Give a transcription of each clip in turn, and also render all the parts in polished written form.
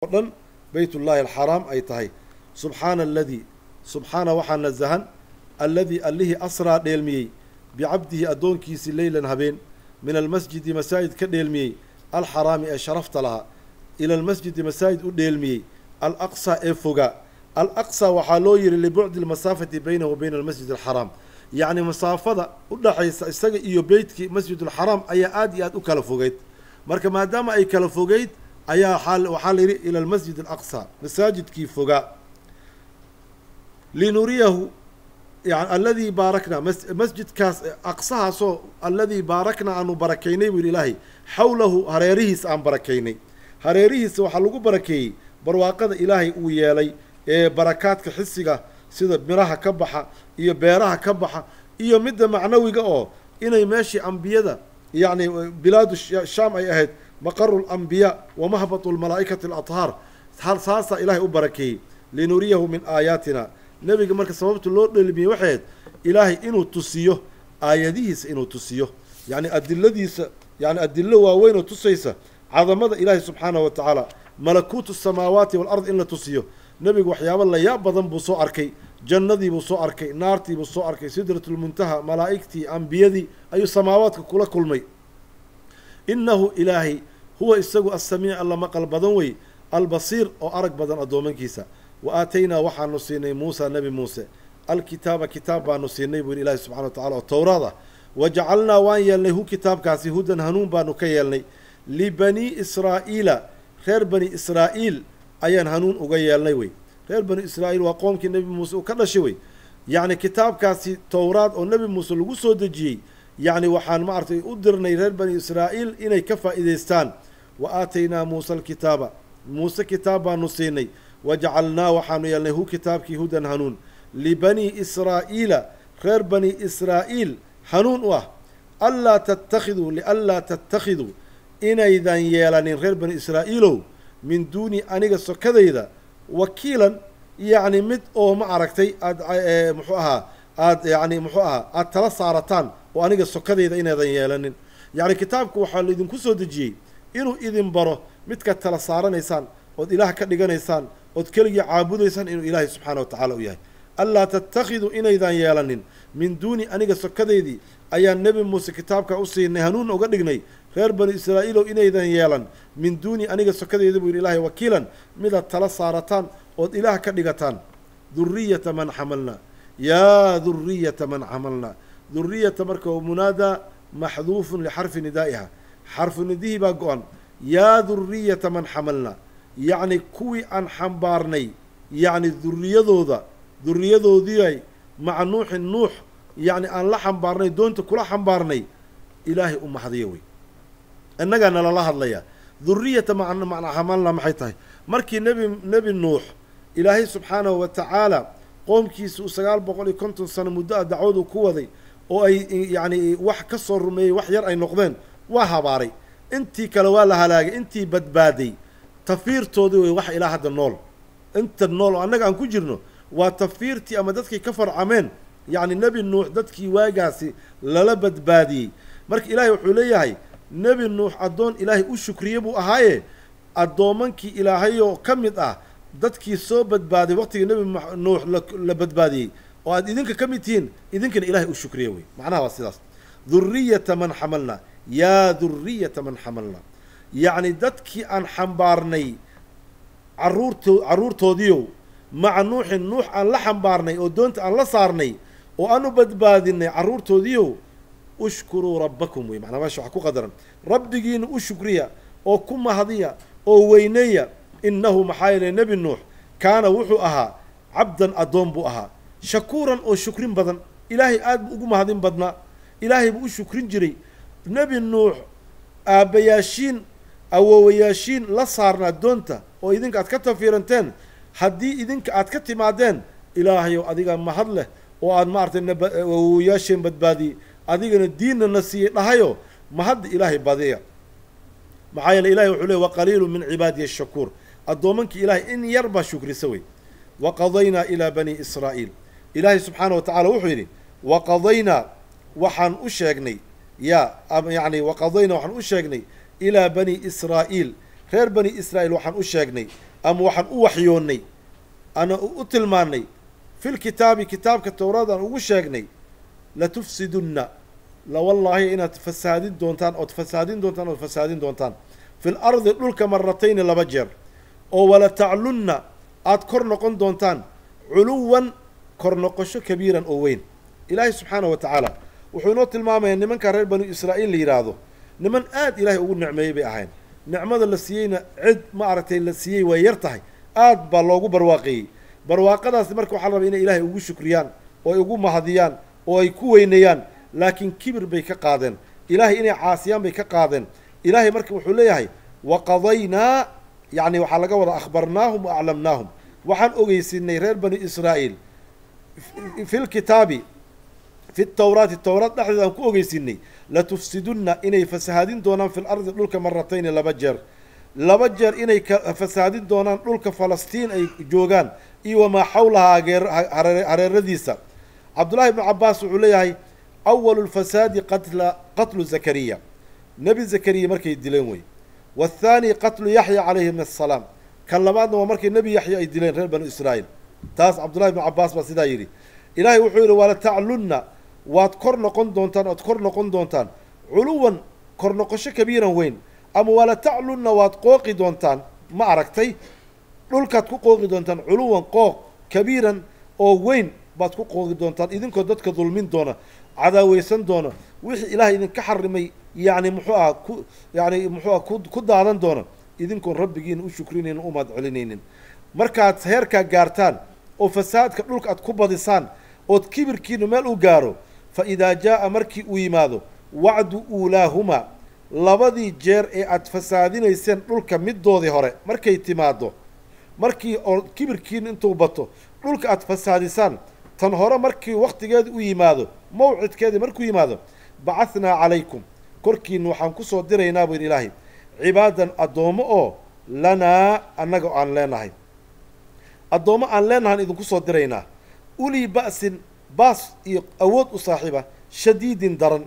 ودن بيت الله الحرام أي تهي سبحان الذي سبحان وحن الزهن الذي الليه أسرى ديلمي بعبده أدون كيس ليلا هبين من المسجد مساجد كديلمي الحرام أشرفت لها إلى المسجد مساجد ديلمي الأقصى إفوغا الأقصى وحالوير لبعد المسافة بينه وبين المسجد الحرام يعني مسافة ودحي استغى إيو بيتك مسجد الحرام أي آدي آد أكلا فوقيت مركا ما دام أي كلا فوقيت أي حال وحال إلى المسجد الأقصى مساجد كيف فوقا لنريه يعني الذي باركنا مسجد كاس أقصاها سو الذي باركنا أنه بركيني بالإلهي حوله هريريس أن بركيني هريريس وحلقوا بركي برواقد إلهي ويالي بركات كحسيقة سيدة مراها كبحة إيا بيراها كبحة إيا مدة معنوية إني ماشي أنبياء يعني بلاد الشام أي أهد مقر الأنبياء ومهبط الملائكة الأطهار هل ساسا إلهي أبركي لنريه من آياتنا نبي مركز سببت اللورد اللي بيوحد إلهي إنه تسيه آياتيس إنه تسيه يعني أدلديس يعني أدله وين تسيسه عظمة إلهي سبحانه وتعالى ملكوت السماوات والأرض إلا تسيه نبي وحياب الله يا بدن بصو أركي جندي بصو أركي نارتي بصو أركي سدرة المنتهى ملائكتي أنبيادي أي سماوات كل مي إنه إلهي هو السجو السميع الله مقل بدنوي البصير أو أرك بدن أدومن كيسا وآتينا وحى نصيني موسى نبي موسى الكتاب كتاب نصيني بول إلهي سبحانه وتعالى التوراة وجعلنا وان يلني هو كتاب كاسي هدى هنون بانو كيلني لبني إسرائيل خير بني إسرائيل أيان هنون أغيالني وي خير بني إسرائيل وقوم كي نبي موسى وكذا شوي يعني كتاب كاسي توراة أو نبي موسى لغسو دجي يعني وحان معرتي أدرني غير بني إسرائيل إني كفى إذيستان وآتينا موسى الكتاب موسى كتابا نصيني وجعلنا وحان يلني هو كتاب كي هدى هنون لبني إسرائيل خير بني إسرائيل هنون واه ألا تتخذوا لألا تتخذوا إن إذا يلني غير بني إسرائيل من دوني أنيق سكذا إذا وكيلا يعني مد أو معركتي محوها يعني محوها التلصارتان وأنيق السكذا إذا إن إذا يلني يعني كتابك وحال إذن كسو دجي إنو إذن بره مدك التلصارن إنسان ود إله كدغان إنسان ود كلي عابد إنسان إنو إلهي سبحانه وتعالى وياه ألا تتخذوا إن إذا يلني من دوني أنيق السكذا إذي أي النبي موسى كتابك أوصي نهنون أو قدقني غير بني إسرائيل إن إذا يلن من دوني أنيق السكذا إذي بو إلهي وكيلا مد التلصارتان ود إله كدغتان ذرية من حملنا يا ذرية من حملنا ذرية مركو منادى محذوف لحرف ندائها حرف نديه باقوان يا ذرية من حملنا يعني كوي أن حنبارني يعني ذرية ذو ذي مع نوح يعني أن لا حنبارني دونت كلا حنبارني إلهي أم حذيوي أنك أنا الله الله ذرية مع حملنا محيطه مركي نبي نوح إلهي سبحانه وتعالى قوم كيسو سقال بقولي كنتم سنة مدة دعوذ كوذي oo ay yani wax ka soo rumeeyay wax yar ay noqdeen waa habaaray intii kale waa la halaagay intii badbaaday tafiirtoodii way wax ilaa hadda nool inta nool anaga aan ku jirno waa tafiirtii ama dadkii ka farcameen yani nabi nuux dadkii waagaasi lala badbaadiyay marka ilaahay wuxuu leeyahay nabi nuux adoon ilaahay u shukriye buu ahaaye adoomankii ilaahay oo kamid ah dadkii soo badbaaday waqtigii nabi nuux la badbaadiyay وأد إذنك كم يتين إذنك إلهي الشكرية وي معناها واسطة ذرية من حملنا يا ذرية من حملنا يعني دتك أن حنبارني عرور توديو مع نوح أن لا حنبارني ودونت أن لا صارني وأنو بدبادني عرور توديو أشكروا ربكم وي معناها ماشي حكو قدرا ربكين أشكرية أو كم هذية أو وينية إنه محايل نبي نوح كان وحوها عبدا أدوم بؤها شكورا أو شكرين بدن إلهي آد بقوم هذين بدنا إلهي بقول شكرين جري نبي نوح أبياشين أو وياشين لا صارنا دونتا أو إذنك أتكتب في رنتين حدي إذنك أتكتب معدن إلهي وأديك محله وأن مارت وياشين بدبادي أديك الدين النسي لهايو مهد إلهي بديع معايا الإلهي وحليه وقليل من عبادي الشكور الضومنك إلهي إن يربى شكري سوي وقضينا إلى بني إسرائيل إلهي سبحانه وتعالى وحيري وقضينا وحن أشاقني يعني وقضينا وحن أشاقني إلى بني إسرائيل reer bani israa'iil waxaan u sheegnay ama waxaan u waxyoonnay ana u tilmaannay fil kitaabi kitaabka towraadaan ugu sheegnay latufsidunna la wallaahi inaad fasaadin doontaan ood fasaadin doontaan ood fasaadin doontaan fil ardi dhulka maratayni laba jeer oo wala taclunna aad kor noqon doontaan culuwan kor noqosho kabiiran oo weyn ilaahay subxaanahu wa tacaala wuxuu inoo tilmaamayaa nimanka reer banu israa'iil la yidhaahdo niman aad ilaahay ugu nicmeeyey bay ahayn nicmada la siiyeyna cid ma aragtay la siiyey way yar tahay aad baa loogu barwaaqeeyey barwaaqadaasi marka waxaa la rabaa inay ilaahay ugu shukriyaan oo ay ugu mahadiyaan oo ay ku weyneeyaan laakiin kibir bay ka qaadeen ilaahay inay caasiyaan bay ka qaadeen ilaahay marka wuxuu leeyahay waqadaynaa yacni waxaa laga wada akhbarnaahum wa aclamnaahum waxaan ogeysinay reer bani israa'iil fi lkitaabi fi tawraati towraad dhexdeeda aan ku ogeysinay latufsidunna inay fasahaadin doonaan fi lardi dhulka maratayni laba jeer inay fasahaadin doonaan dhulka falastiin ay joogaan iyo wamaa xawlahaa hareeradiisa cabdullahi ibnu cabaas wuxuu leeyahay awalu lfasaadi qatlu zakariya nebi zakariya markay dileen wey waathaani qatlu yaxya calayhim assalaam kan labaadna waa markay nebi yaxya ay dileen reer banu israa'iil taas cabdullahi ibnu cabaas baa sidaa yidhi ilaahay wuxuu yidhi wala taclunna waad kor noqon doontaan ood kor noqon doontaan culuwan kor noqosho kabiiran weyn ama wala taclunna waad qooqi doontaan ma aragtay dhulkaad ku qooqi doontaan culuwan qooq kabiiran oo weyn baad ku qooqi doontaan idinkoo dadka dulmin doona cadaaweysan doona wixii ilaahay idinka xarimay yani muxuu aha ku daadan doona idinkoon rabbigiina u shukrinaynin u mahad celinaynin markaad heerkaa gaartaan oo fasaadka dhulka aad ku badisaan ood kibirkiinu meel u gaaro fa idaa jaa'a markii uu yimaado wacdu uulaahumaa labadii jeer ee aad fasaadinayseen dhulka middoodii hore markay timaado markii oo kibirkiinu intuu bato dhulka aad fasaadisaan tan hore markii wakhtigeeda u yimaado mawcidkeedii markuu yimaado bacahnaa calaykum korkiina waxaan ku soo diraynaa buu yidhi ilaahay cibaadan addoommo oo lanaa annaga aan leenahay addoommo aan leenahan idinku soo diraynaa ulii ba'sin baas iyo awood u saaxiiba shadiidin daran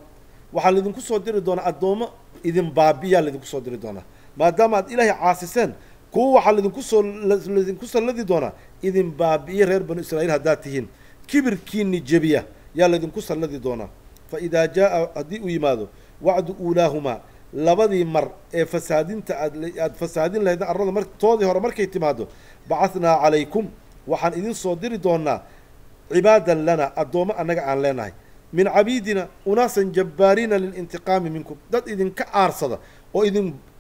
waxaa laydinku soo diri doonaa addoommo idin baabiyaa laydinku soo diri doonaa maadaama aad ilaahay caasiseen kuwa waxaa laydinku salladi doonaa idin baabi'iye reer banu israa'iil haddaad tihiin kibirkiini jebiya yaa laydinku salladi doonaa fa idaa jaa'a haddii uu yimaado wacdu uulaahumaa labadii mar ee fasaadinta aad fasaadin lahayd arrada toodii hore markay timaado bacahnaa calaykum waxaan idin soo diri doonaa cibaadan lana addoommo annaga aan leenahay min cabiidina unaasan jabbaariina lilintiqaami minkum dad idinka aarsada oo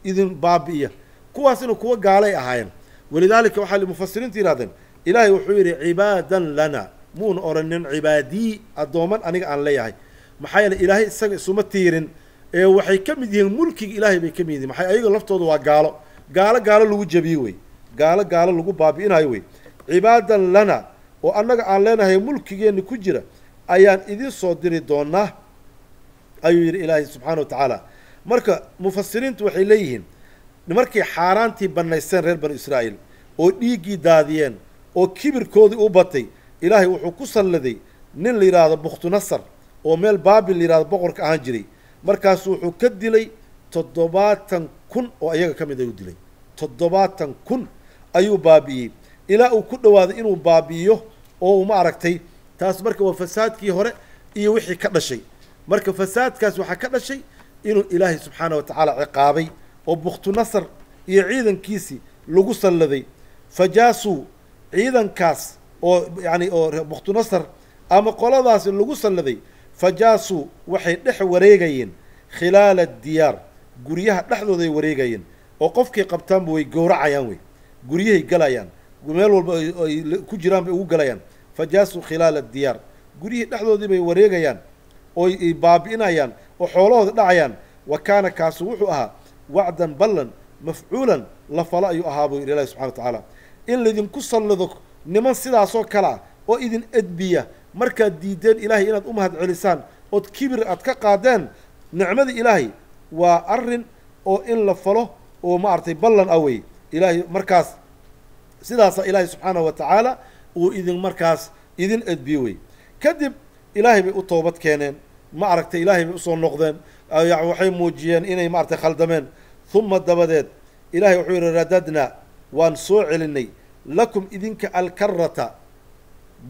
idin baabi'iya kuwaasina kuwa gaalay ahaayeen walidaalika waxaa mufasiriinta yidhahdeen ilaahay wuxuu yidhi cibaadan lana muuna oranin cibaadii addooman aniga aan leeyahay maxaa yeele ilaahay isaga isuma tiirin ee waxay ka mid yihiin mulkiga ilaahay bay ka mid yihiin maxay ayaga laftooda waa gaalo lagu jabiye wey gaalo lagu baabi'inayo wey cibaadan lana oo annaga aan leenahay mulkigeenna ku jira ayaan idin soo diri doonaa ayuu yidhi ilaahay subxaana wa tacaala marka mufasiriintu waxay leeyihiin markay xaaraantii bannaysteen reer banu israa'iil oo dhiiggii daadiyeen oo kibirkoodii u batay ilaahay wuxuu ku salladay nin la yidhaahdo bukhtunasar oo meel baabil la yidhahdo boqorka ahaan jiray markaasu wuxuu ka dilay 70,000 oo iyaga ka mid ayuu dilay 70,000 ayuu baabi'iyey ilaa uu ku dhawaaday inuu baabi'iyo oo uma aragtay taas marka waa fasaadkii hore iyo wixii ka dhashay marka fasaadkaas waxaa ka dhashay inuu ilaahay subxaana wa tacaala ciqaabay oo bukhtunasar iyo ciidankiisii lagu salladay fajaasuu ciidankaas oo yani oo bukhtunasar ama qoladaasi lagu salladay fajaasuu waxay dhex wareegayeen khilaala diyaar guryaha dhexdooda ay wareegayeen oo qofkii qabtaanba way gowracayaan wey guryahay galayaan meel walba ay ku jiraan bay ugu galayaan fajaasuu khilaala diyaar guryihii dhexdoodii bay wareegayaan oo ay baabi'inayaan oo xoolahooda dhacayaan wa kaana kaasu wuxuu ahaa wacdan ballan mafcuulan la falo ayuu ahaa buu yidhi ilahi subxana wa tacaala in laydinku sallado niman sidaasoo kale ah oo idin edbiya markaad diideen ilaahay inaad u mahad celisaan ood kibir aad ka qaadeen nicmadii ilaahay waa arrin oo in la falo oo maaragtay ballan ah wey ilaahay markaas sidaasaa ilaahay subxaanahu wa tacaala uu markaas idin edbiyo wey kadib ilaahay bay u toobad keeneen ma aragtay ilaahay bay usoo noqdeen waxay muujiyeen inay maaragtay khaldameen uma dabadeed إلهي وحير رددنا وانصوع لني لكم إذنك الكرة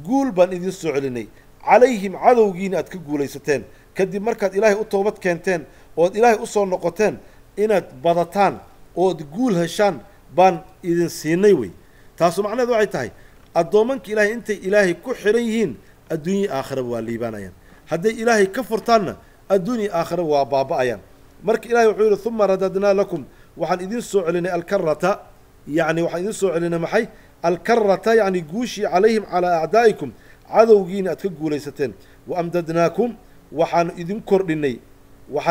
قول بان إذن سعلني عليهم عدوين أتكقوا ليستين كدي مركز إلهي أطوبت كانتين وإد إلهي أصول نقطين إنت بضتان وتقول هشان بان إذن سينيوي تاسو معنا ذو عيتاي الضومنك إلهي أنت إلهي كحريين الدنيا آخر والليبانيان هدي إلهي كفرتان الدنيا آخر وبابايان مرك إلهي وحير ثم رددنا لكم وحن إذن سعلنا الكرة يعني وحن إذن سعلنا محي الكرة يعني قوشي عليهم على أعدائكم عدوين أتكقوا ليستين وأمددناكم وحن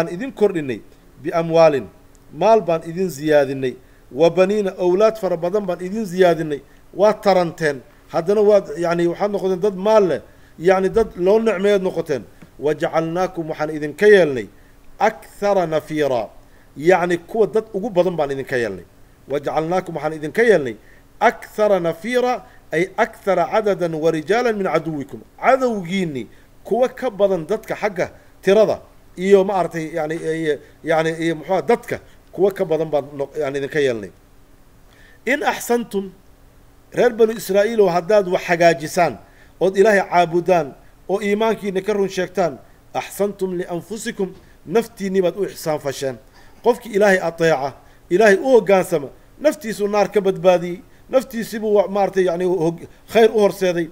إذن كردني بأموال مال بان إذن زيادني وبنين أولاد فربضان بان إذن زيادني واترنتين هذا واد يعني وحن نقطين ضد مال يعني ضد لون نعميد نقطين وجعلناكم وحن إذن كيالني أكثر نفيرا يعني كوة ضد أقوب بضان بان إذن كيالني وجعلناكم وحن إذن كيالني أكثر نفيرا أي أكثر عددا ورجالا من عدوكم عدو جيني كوة كبضان ضدك حقه ترضى إيو ما أرتي يعني محاط ضدك كوة كبضان بان يعني إذن كيالني إن أحسنتم reer banu israa'iil oo haddaad wax hagaajisaan ood ilaahay caabudaan oo iimaankiina ka run sheegtaan axsantum lianfusikum naftiinni baad u ixsaan fasheen qofkii ilaahay ateeca ilaahay u hoggaansama naftiisuu naar ka badbaadiyey naftiisibuu maaragtay yani khayr u horseeday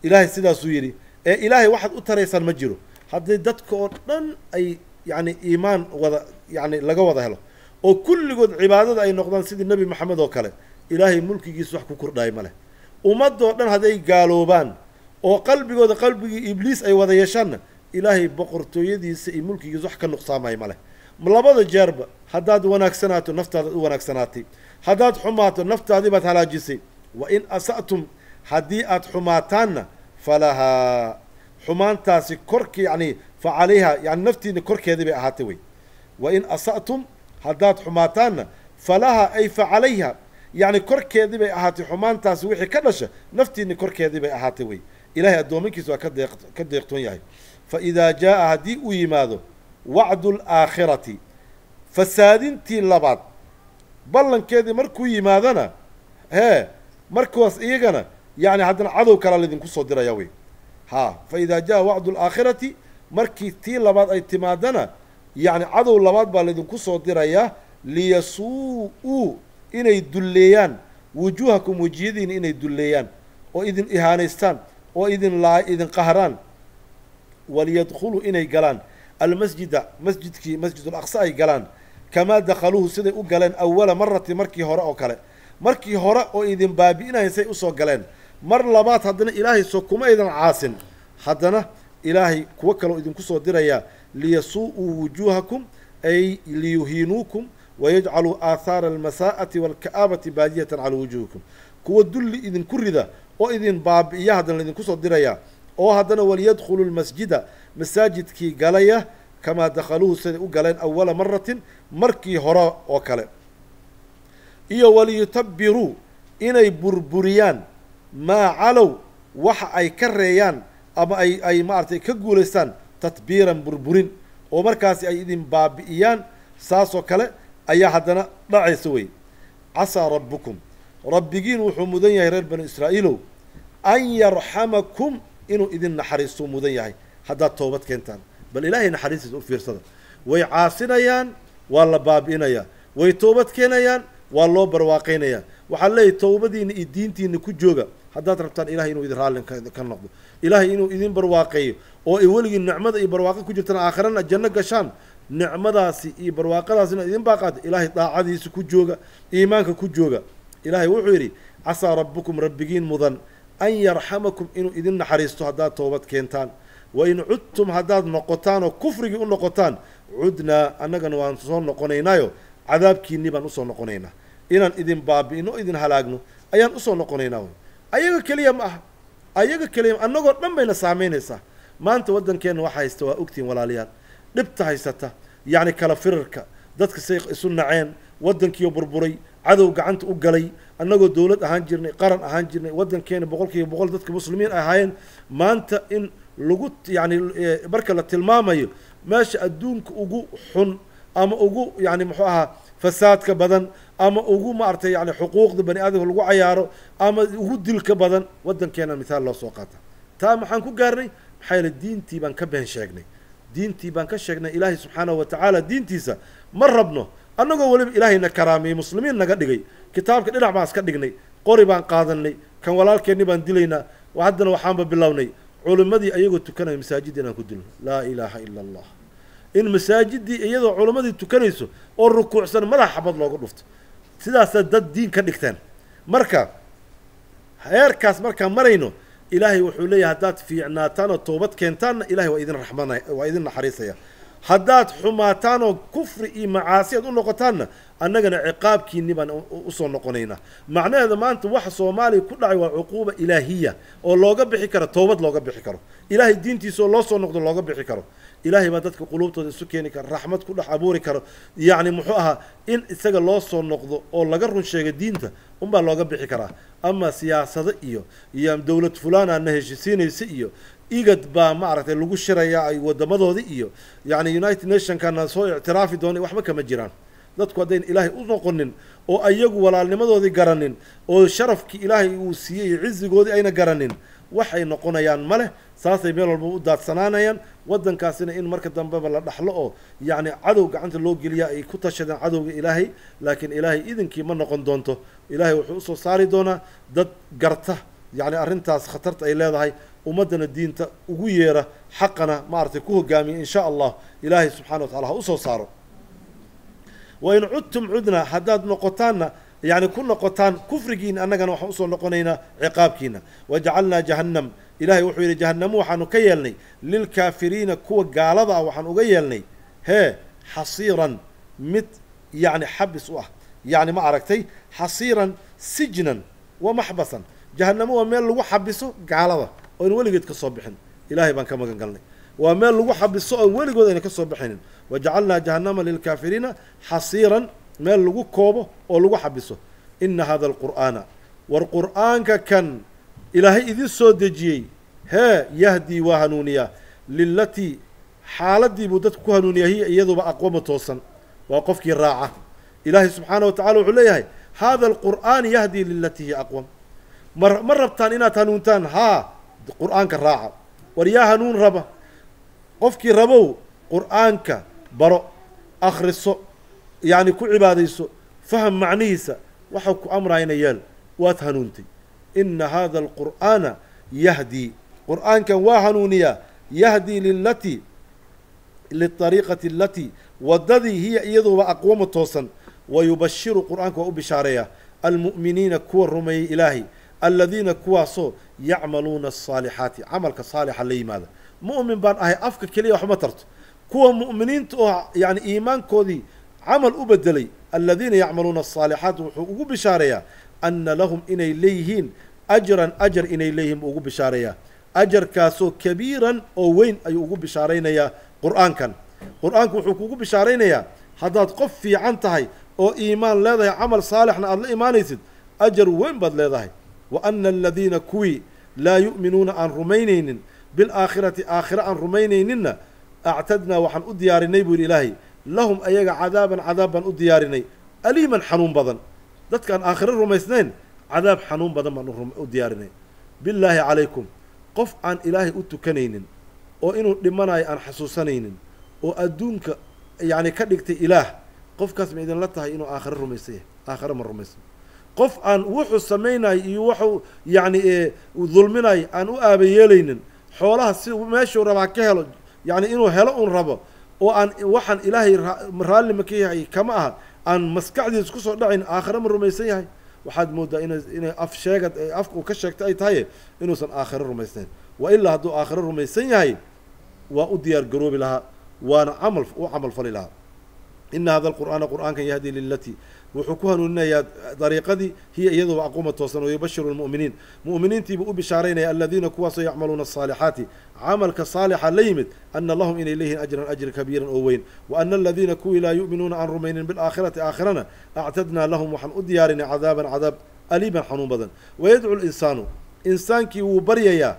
ilaahay sidaasuu yidhi ee ilaahay waxaad u taraysaan ma jiro haddii dadka oo dhan ay yani iimaan wada yani laga wada helo oo kulligood cibaadada ay noqdaan sidii nebi maxamed oo kale ilaahay mulkigiisa wax ku kordhaay ma leh ummadoo dhan hadday gaaloobaan oo qalbigii ibliis ay wada yeeshaanna ilaahay boqortooyadiisa iyo mulkigiisa wax ka nuqsaamay ma leh labada jeerba haddaad wanaagsanaato naftaada u wanaagsanaatay haddaad xumaato naftaadii baad halaajisay wa in asa'tum haddii aad xumaataanna falahaa xumaantaasi korkii yani fa calayha yani naftiina korkeedii bay ahaatay wey wa in asa'tum haddaad xumaataanna falahaa ay fa calayha يعني كركيدي بي أهاتي حمان تاس وحي كدشة نفتيني كركيدي بي أهاتي وي إلهي أدومنكي سوا كديقتون ياهي فإذا جاء هدي ويماذو وعد الآخرة فسادين تي اللبات بلن كيدي مركو يماذنا ها مركو إيغانا يعني هدنا عدو كلا الذين كسو ديرا يوي ها فإذا جاء وعد الآخرة مركي تي اللبات أي تمادنا يعني عدو اللبات بالذين كسو ديرا ياه ليسوءوا inay dulleeyaan wujuuhakum wejiyadiina inay dulleeyaan oo idin ihaanaystaan oo idin qahraan waliyadkhuluu inay galaan almasjida masjidkii masjidul aqsa ay galaan kamaa dakhaluuhu siday u galeen awala marati markii hore oo kale markii hore oo idin baabi'inayn say usoo galeen mar labaad haddana ilaahay soo kuma idin caasin haddana ilaahay kuwo kaloo idinku soo dirayaa liyasuu'uu wujuuhakum ay liyuhiinuukum ويجعلوا آثار المساءة والكآبة بادية على وجوهكم كو دل إذن كردا أو إذن باب إياه هذا الذين كسر دريا أو هذا وليدخلوا المسجد مساجد كي قاليا كما دخلوه سنة قالين أول مرة مركي هراء وكلا إيا وليتبروا إني بربريان ما علوا وح أي كريان أما أي مارتي كقولستان تتبيرا بربرين ومركز أي إذن باب إيان ساس وكلا أي حدنا ضعي سوي عسى ربكم ربكين وحمودين يا رب بني إسرائيل أن يرحمكم إنه إذن نحرسوا مذيعي هذا توبة كنتان بل إلهي نحرسوا في رصد ويعاصنيان والله بابينيا ويتوبة كنيان والله برواقينيا وحلي توبة دين الدين إنه كجوجا هذا تربطان إلهي إنه إذن رالن كان نقض إلهي إنه إذن برواقي أو يولي النعمة إي برواقي كجرتنا آخرنا الجنة قشان nicmadaasi iyo barwaaqadaasina idin baaqaad ilaahay daacadiisa ku jooga iimaanka ku jooga ilaahay wuxuu yidhi casaa rabbukum rabbigiin mudan an yarxamakum inuu idin naxariisto haddaad toobad keentaan wa in cudtum haddaad noqotaan oo kufrigii u noqotaan cudnaa annagana waan soo noqonaynaayo cadaabkiinni baan usoo noqonaynaa inaan idin baabi'ino idin halaagno ayaan usoo noqonaynaa wey ayaga keliya ma aha ayaga keliya annagoo dhan bayna saamaynaysaa maanta waddankeenna waxa haysta waa ogtiin walaalayaal dhibta haysata yani kala firarka dadka say isu naceen waddankiioo burburay cadow gacanta u galay annagoo dowlad ahaan jirnay qaran ahaan jirnay waddankeena boqolkiiba boqol dadka muslimiin ahaayeen maanta in lagu yani marka la tilmaamayo meesha adduunka ugu xun ama ugu yani muxuu ahaa fasaadka badan ama ugu maartay yani xuquuqda bani aadamka lagu cayaaro ama ugu dilka badan waddankeena mithaal loo soo qaata taa maxaan ku gaarnay maxaa yeele diintii baan ka been sheegnay diintii baan ka sheegnay ilaahay subxaanahu wa tacaala diintiisa ma rabno annagoo weliba ilaahayna karaamiyey muslimiin naga dhigay kitaabka dhinac baan iska dhignay qori baan qaadanay kan walaalkeenni baan dilaynaa haddana waxaanba bilownay culimmadii ayagoo tukanaya masaajidda inaan ku dilno laa ilaaha ila allah in masaajiddii iyadoo culimmadii tukanayso oo rukuucsan madax xabad looga dhufto sidaasaa dad diin ka dhigteen marka heerkaas markaan marayno ilaahay wuxuu leeyahay haddaad fiicnaataan oo toobad keentaanna ilahay waa idin naxariisaya haddaad xumaataan oo kufri iyo macaasi aad u noqotaanna annagana ciqaabkiinni baan usoo noqonaynaa macnaheeda maanta waxa soomaaliya ku dhacay waa cuquuba ilaahiya oo looga bixi karo toobad looga bixi karo ilaahay diintiisa oo loo soo noqdo looga bixi karo ilaahay baa dadka quluubtooda isu keeni kara raxmad ku dhex abuuri karo yacni muxuu ahaa in isaga loo soo noqdo oo laga run sheega diinta unbaa looga bixi karaa ama siyaasado iyo dowlad fulaanaana heshisiinaysa iyo igad baa maaragtay lagu shirayaa ay wadamadoodii iyo yacni united nationkana soo ictiraafi doonay waxba kama jiraan dadku haddayn ilaahay u noqonin oo ayagu walaalnimadoodii garanin oo sharafkii ilaahay uu siiyey iyo cizigoodii ayna garanin waxay noqonayaan ma leh saasay meel walba u daadsanaanayaan waddankaasina in marka dambeba la dhaxlo oo yacni cadow gacanta loo geliyaa ay ku tashadeen cadowga ilaahay laakiin ilaahay idinkii ma noqon doonto ilaahay wuxuu usoo saari doonaa dad garta yacni arrintaas khatarta ay leedahay ummaddana diinta ugu yeera xaqana maaragtay ku hogaamiya in sha allah ilaahay subxana wa tacala ha usoo saaro wain cudtum cudnaa haddaad noqotaanna يعني كنا قطان كفرجين أننا نحن أصلا نقولنا عقابكينا وجعلنا جهنم إلهي وحي جهنم وحن كيلني للكافرين كوا قالضا وحن أجيلني ها حصيرا مت يعني حبس يعني ما عرفتي حصيرا سجنا ومحبسا جهنم ومال لو حبسه قالضا ونولقت كصبحن إلهي بان كما قالني ومال لو حبسه ونولقت إنك كصبحن وجعلنا جهنم للكافرين حصيرا meel lagu koobo oo lagu xabiso inna hada alqur'aana war qur'aanka kan ilaahay idin soo dejiyey hee yahdii waa hanuuniyaa lilatii xaaladii buu dadku ku hanuuniyaa hiya iyaduba aqwama toosan waa qofkii raaca ilaahay subxaana wa tacala wuxuu leeyahay hada alqur'aan yahdii lilatii hiya aqwam ma rabtaan inaad hanuuntaan haa qur'aanka raaca war yaa hanuun raba qofkii rabow qur'aanka baro akhriso يعني كل عباديسو فهم معنيسا وحكو أمر عين يال واتهنونتي إن هذا القرآن يهدي قرآن كان واهنونيا يهدي للطريقة التي والذي هي إيضو وأقوم التوصن ويبشر قرآن كوا بشاريا المؤمنين كوا رمي إلهي الذين كوا صو يعملون الصالحات عمل كصالح اللي ماذا مؤمن بان أهي أفكر كلي وحمترت كوا مؤمنين يعني إيمان كودي عمل أبدلي الذين يعملون الصالحات وحقوق بشاريا أن لهم إني إليهن أجر إني إليهم وقوق بشاريا أجر كاسو كبيرا أو وين أي وقوق بشارينا يا قرآن كان وحقوق بشارينا يا هذا قفي عنتهي أو إيمان لا عمل صالحنا الله إيمان يزيد أجر وين بدل ذا وأن الذين كوي لا يؤمنون عن رمينين بالآخرة آخرة عن رمينين أعتدنا وحن أديار نيبو الإلهي لهم أيجا عذابا أديارني أليما حنون بدن ذات كان آخر الرميسنين عذاب حنون بدن من أديارني بالله عليكم قف عن إلهي أتكنين وإنه لمناي عن حسوسنين وأدونك يعني كدكت إله قف كاسم إذن لتها إنه آخر الرميسيه آخر من الرميس قف عن وحو سمينا يوحو يعني ظلمنا عن أبيلين حولها ماشي وربع كهل يعني إنه هلأ ربا وأن وحن إلهي مرال مكيه كما أن مسكعدي سكسر دعين آخر من الرميسيه وحد مودة إنه أفشاقت أفك وكشكت أي تاي إنه سن آخر الرميسين وإلا هدو آخر الرميسين وأدير قروب لها وأنا عمل فلي لها إن هذا القرآن كان يهدي للتي وحكوها إن طريقة دي هي يدو أقوم التوصل ويبشر المؤمنين مؤمنين تبقوا بشارين الذين كواسوا يعملون الصالحات عمل كصالح ليمت أن لهم إن إليه أجر كبيرا أوين وأن الذين كوا لا يؤمنون عن رمين بالآخرة آخرنا أعتدنا لهم وحن أديارنا عذاب أليما حنون بدن ويدعو الإنسان كي وبريا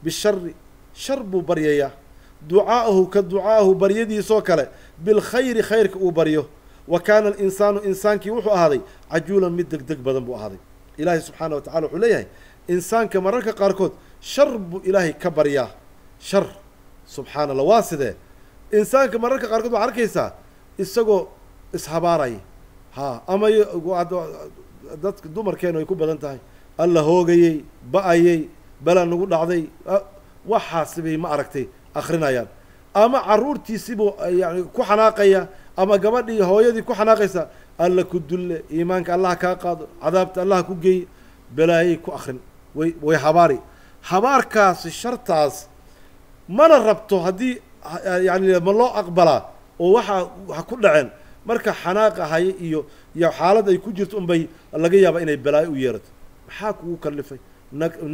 بالشر شرب بريا دعاءه كدعاءه بريدي سوكله بالخير خيرك وبريه وكان الإنسان إنسانك وحو هذا عجولا مدك دك بدن بو هذا إلهي سبحانه وتعالى حليه إنسان كمرك قاركود شرب إلهي كبرياه شر سبحان الله واسده إنسان كمرك قاركود وعركيسا إسقو إسحباري ها أما dadka dumarkeena ay ku badan tahay alla hoogayay ba'ayay bala nagu dhacday waxaasibay ma aragtay akhrinayaan ama caruurtiisibu yani ku xanaaqaya ama gabadhii hooyadii ku xanaaqaysa alla ku dulle iimaanka allah ka qaado cadaabta allah ku geey balaayay ku akhrin way habaarkaas shartaas mana rabto hadii yani ma loo aqbala oo waxa ku dhaceen marka xanaaqa hay iyo xaalad ay ku jirto bay laga yaaba inay balaayo u yeerato maxaa kugu kalifay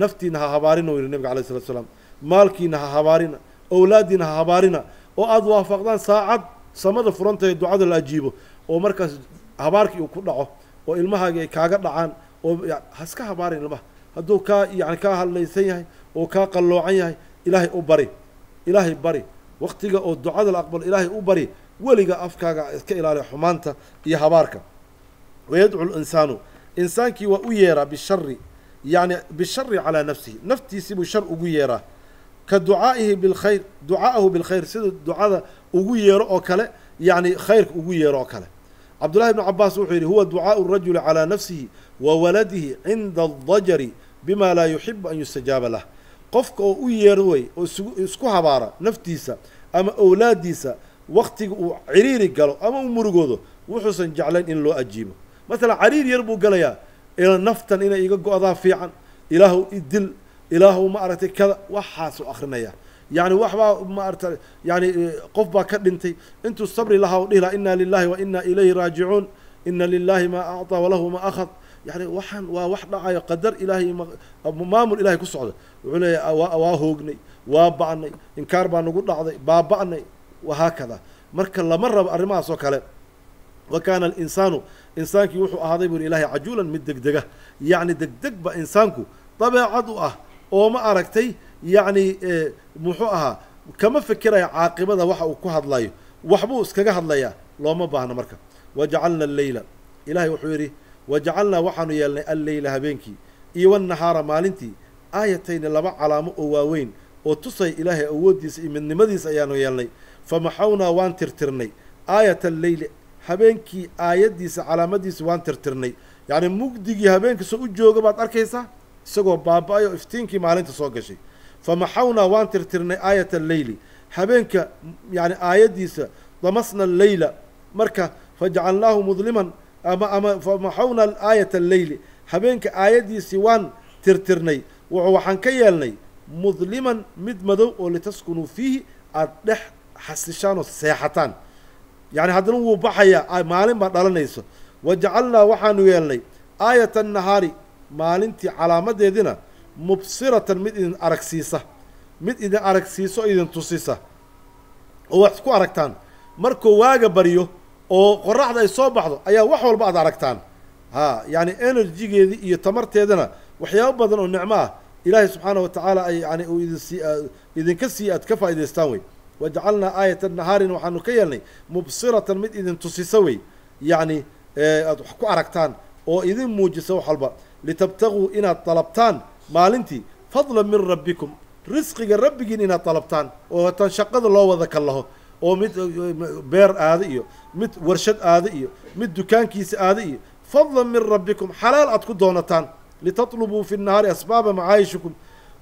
naftiina ha habaarina oo nabiga kaleey sallallahu alayhi wasallam maalkiina ha habaarina awlaadiina ha habaarina oo aad waafaqdaan saacad samada furanta ee ducada la ajiibo oo markaas habaarkii uu ku dhaco oo ilmahaaga ay kaaga dhacaan oo haska habaarin ilmaha hadduu ka yani ka hadlaysan yahay oo ka qalloocan yahay ilaahay bari waqtiga oo ducada la aqbal ilaahay u bari weliga afkaaga iska ilaaliyo xumaanta iyo habaarka ويدعو الإنسان إنسانك وأيرا بالشر يعني بالشر على نفسه نفتي سيبو شر أغيرا كدعائه بالخير دعاءه بالخير سيد الدعاء أغيرا أوكلا يعني خير أغيرا أوكلا عبد الله بن عباس وحيري هو دعاء الرجل على نفسه وولده عند الضجر بما لا يحب أن يستجاب له قفك أغيروي اسكو هبارا نفتيسا أما أولاديسا وقت عريري قالوا أما أمرقوده وحسن جعلين إن لو أجيبه مثلا عرير يربو قاليا إلى نفتا إلى يقو أضافي عن إلهو إدل إلهو ما أردت كذا وحاسو أخرنايا يعني وحبا ما أردت يعني قفبا كدنتي انتو الصبر لها وإلا إنا لله وإنا إليه راجعون إن لله ما أعطى وله ما أخذ يعني وحن ووحنا عايا قدر إلهي مامور إلهي كسعودة وعلي واهوغني وابعني إنكار بان نقول لعضي بابعني وهكذا مركا لمرة أرماس وكاله وكان الإنسان إنسانك يوحو هذا يقول إلهي عجولا من دقدقة يعني دقدق بإنسانك طبيعته وما أركتي يعني محوها كما فكر عاقبة وحا وكهد لايو وحبوس كجهد لايا لو ما باهنا مركب وجعلنا الليل إلهي وحوري وجعلنا وحنو يلنا الليل هبينكي إيوان النهار مالنتي آيتين لبع على مؤواوين وتصي إلهي أوديس من نمديس أيانو يلني فمحونا وان ترترني آية الليل habeenkii aayadiisa calaamadiisa waan tirtirnay yani mugdigii habeenka soo u jooga baad arkaysaa isagoo baabaayo iftiinkii maalinta soo gashay famaxawna waan tirtirnay aayat al-layli habeenka yani aayadiisa damasna al-layla marka faj'alnaahu mudliman ama famaxawna aayat al-layli habeenka aayadiisi waan tirtirnay waxaan ka yeelnay mudliman mid madow oo litaskunu fihi adh xasishaano seexataan يعني هذا هو بحيا مالين بدلنيسو وجعلنا وحنو يلني آية النهار مالنتي علامة دينا مبصرة مد إذن أركسيسة مد إذن أركسيسة إذن تصيسة ووحكو أركتان مركو واجا بريو أو قرح ذا يصاب بعضه أيا وحول بعض أركتان ها يعني إنرجي يتمرت يدنا وحياة بدن النعمة إلهي سبحانه وتعالى يعني إذن كسي أتكفى إذن استوي وجعلنا آية النهار وحنو كيلني مبصرة مد إذن تصيسوي يعني حكو أركتان أو إذن موجسوا حلبا لتبتغوا إنا طلبتان مالنتي فضلا من ربكم رزق ربك إنا طلبتان وتنشقد الله وذك الله أو مد بير آذئيو مد ورشد آذئيو مد دكان كيس آذئيو فضلا من ربكم حلال أتكو دونتان لتطلبوا في النهار أسباب معايشكم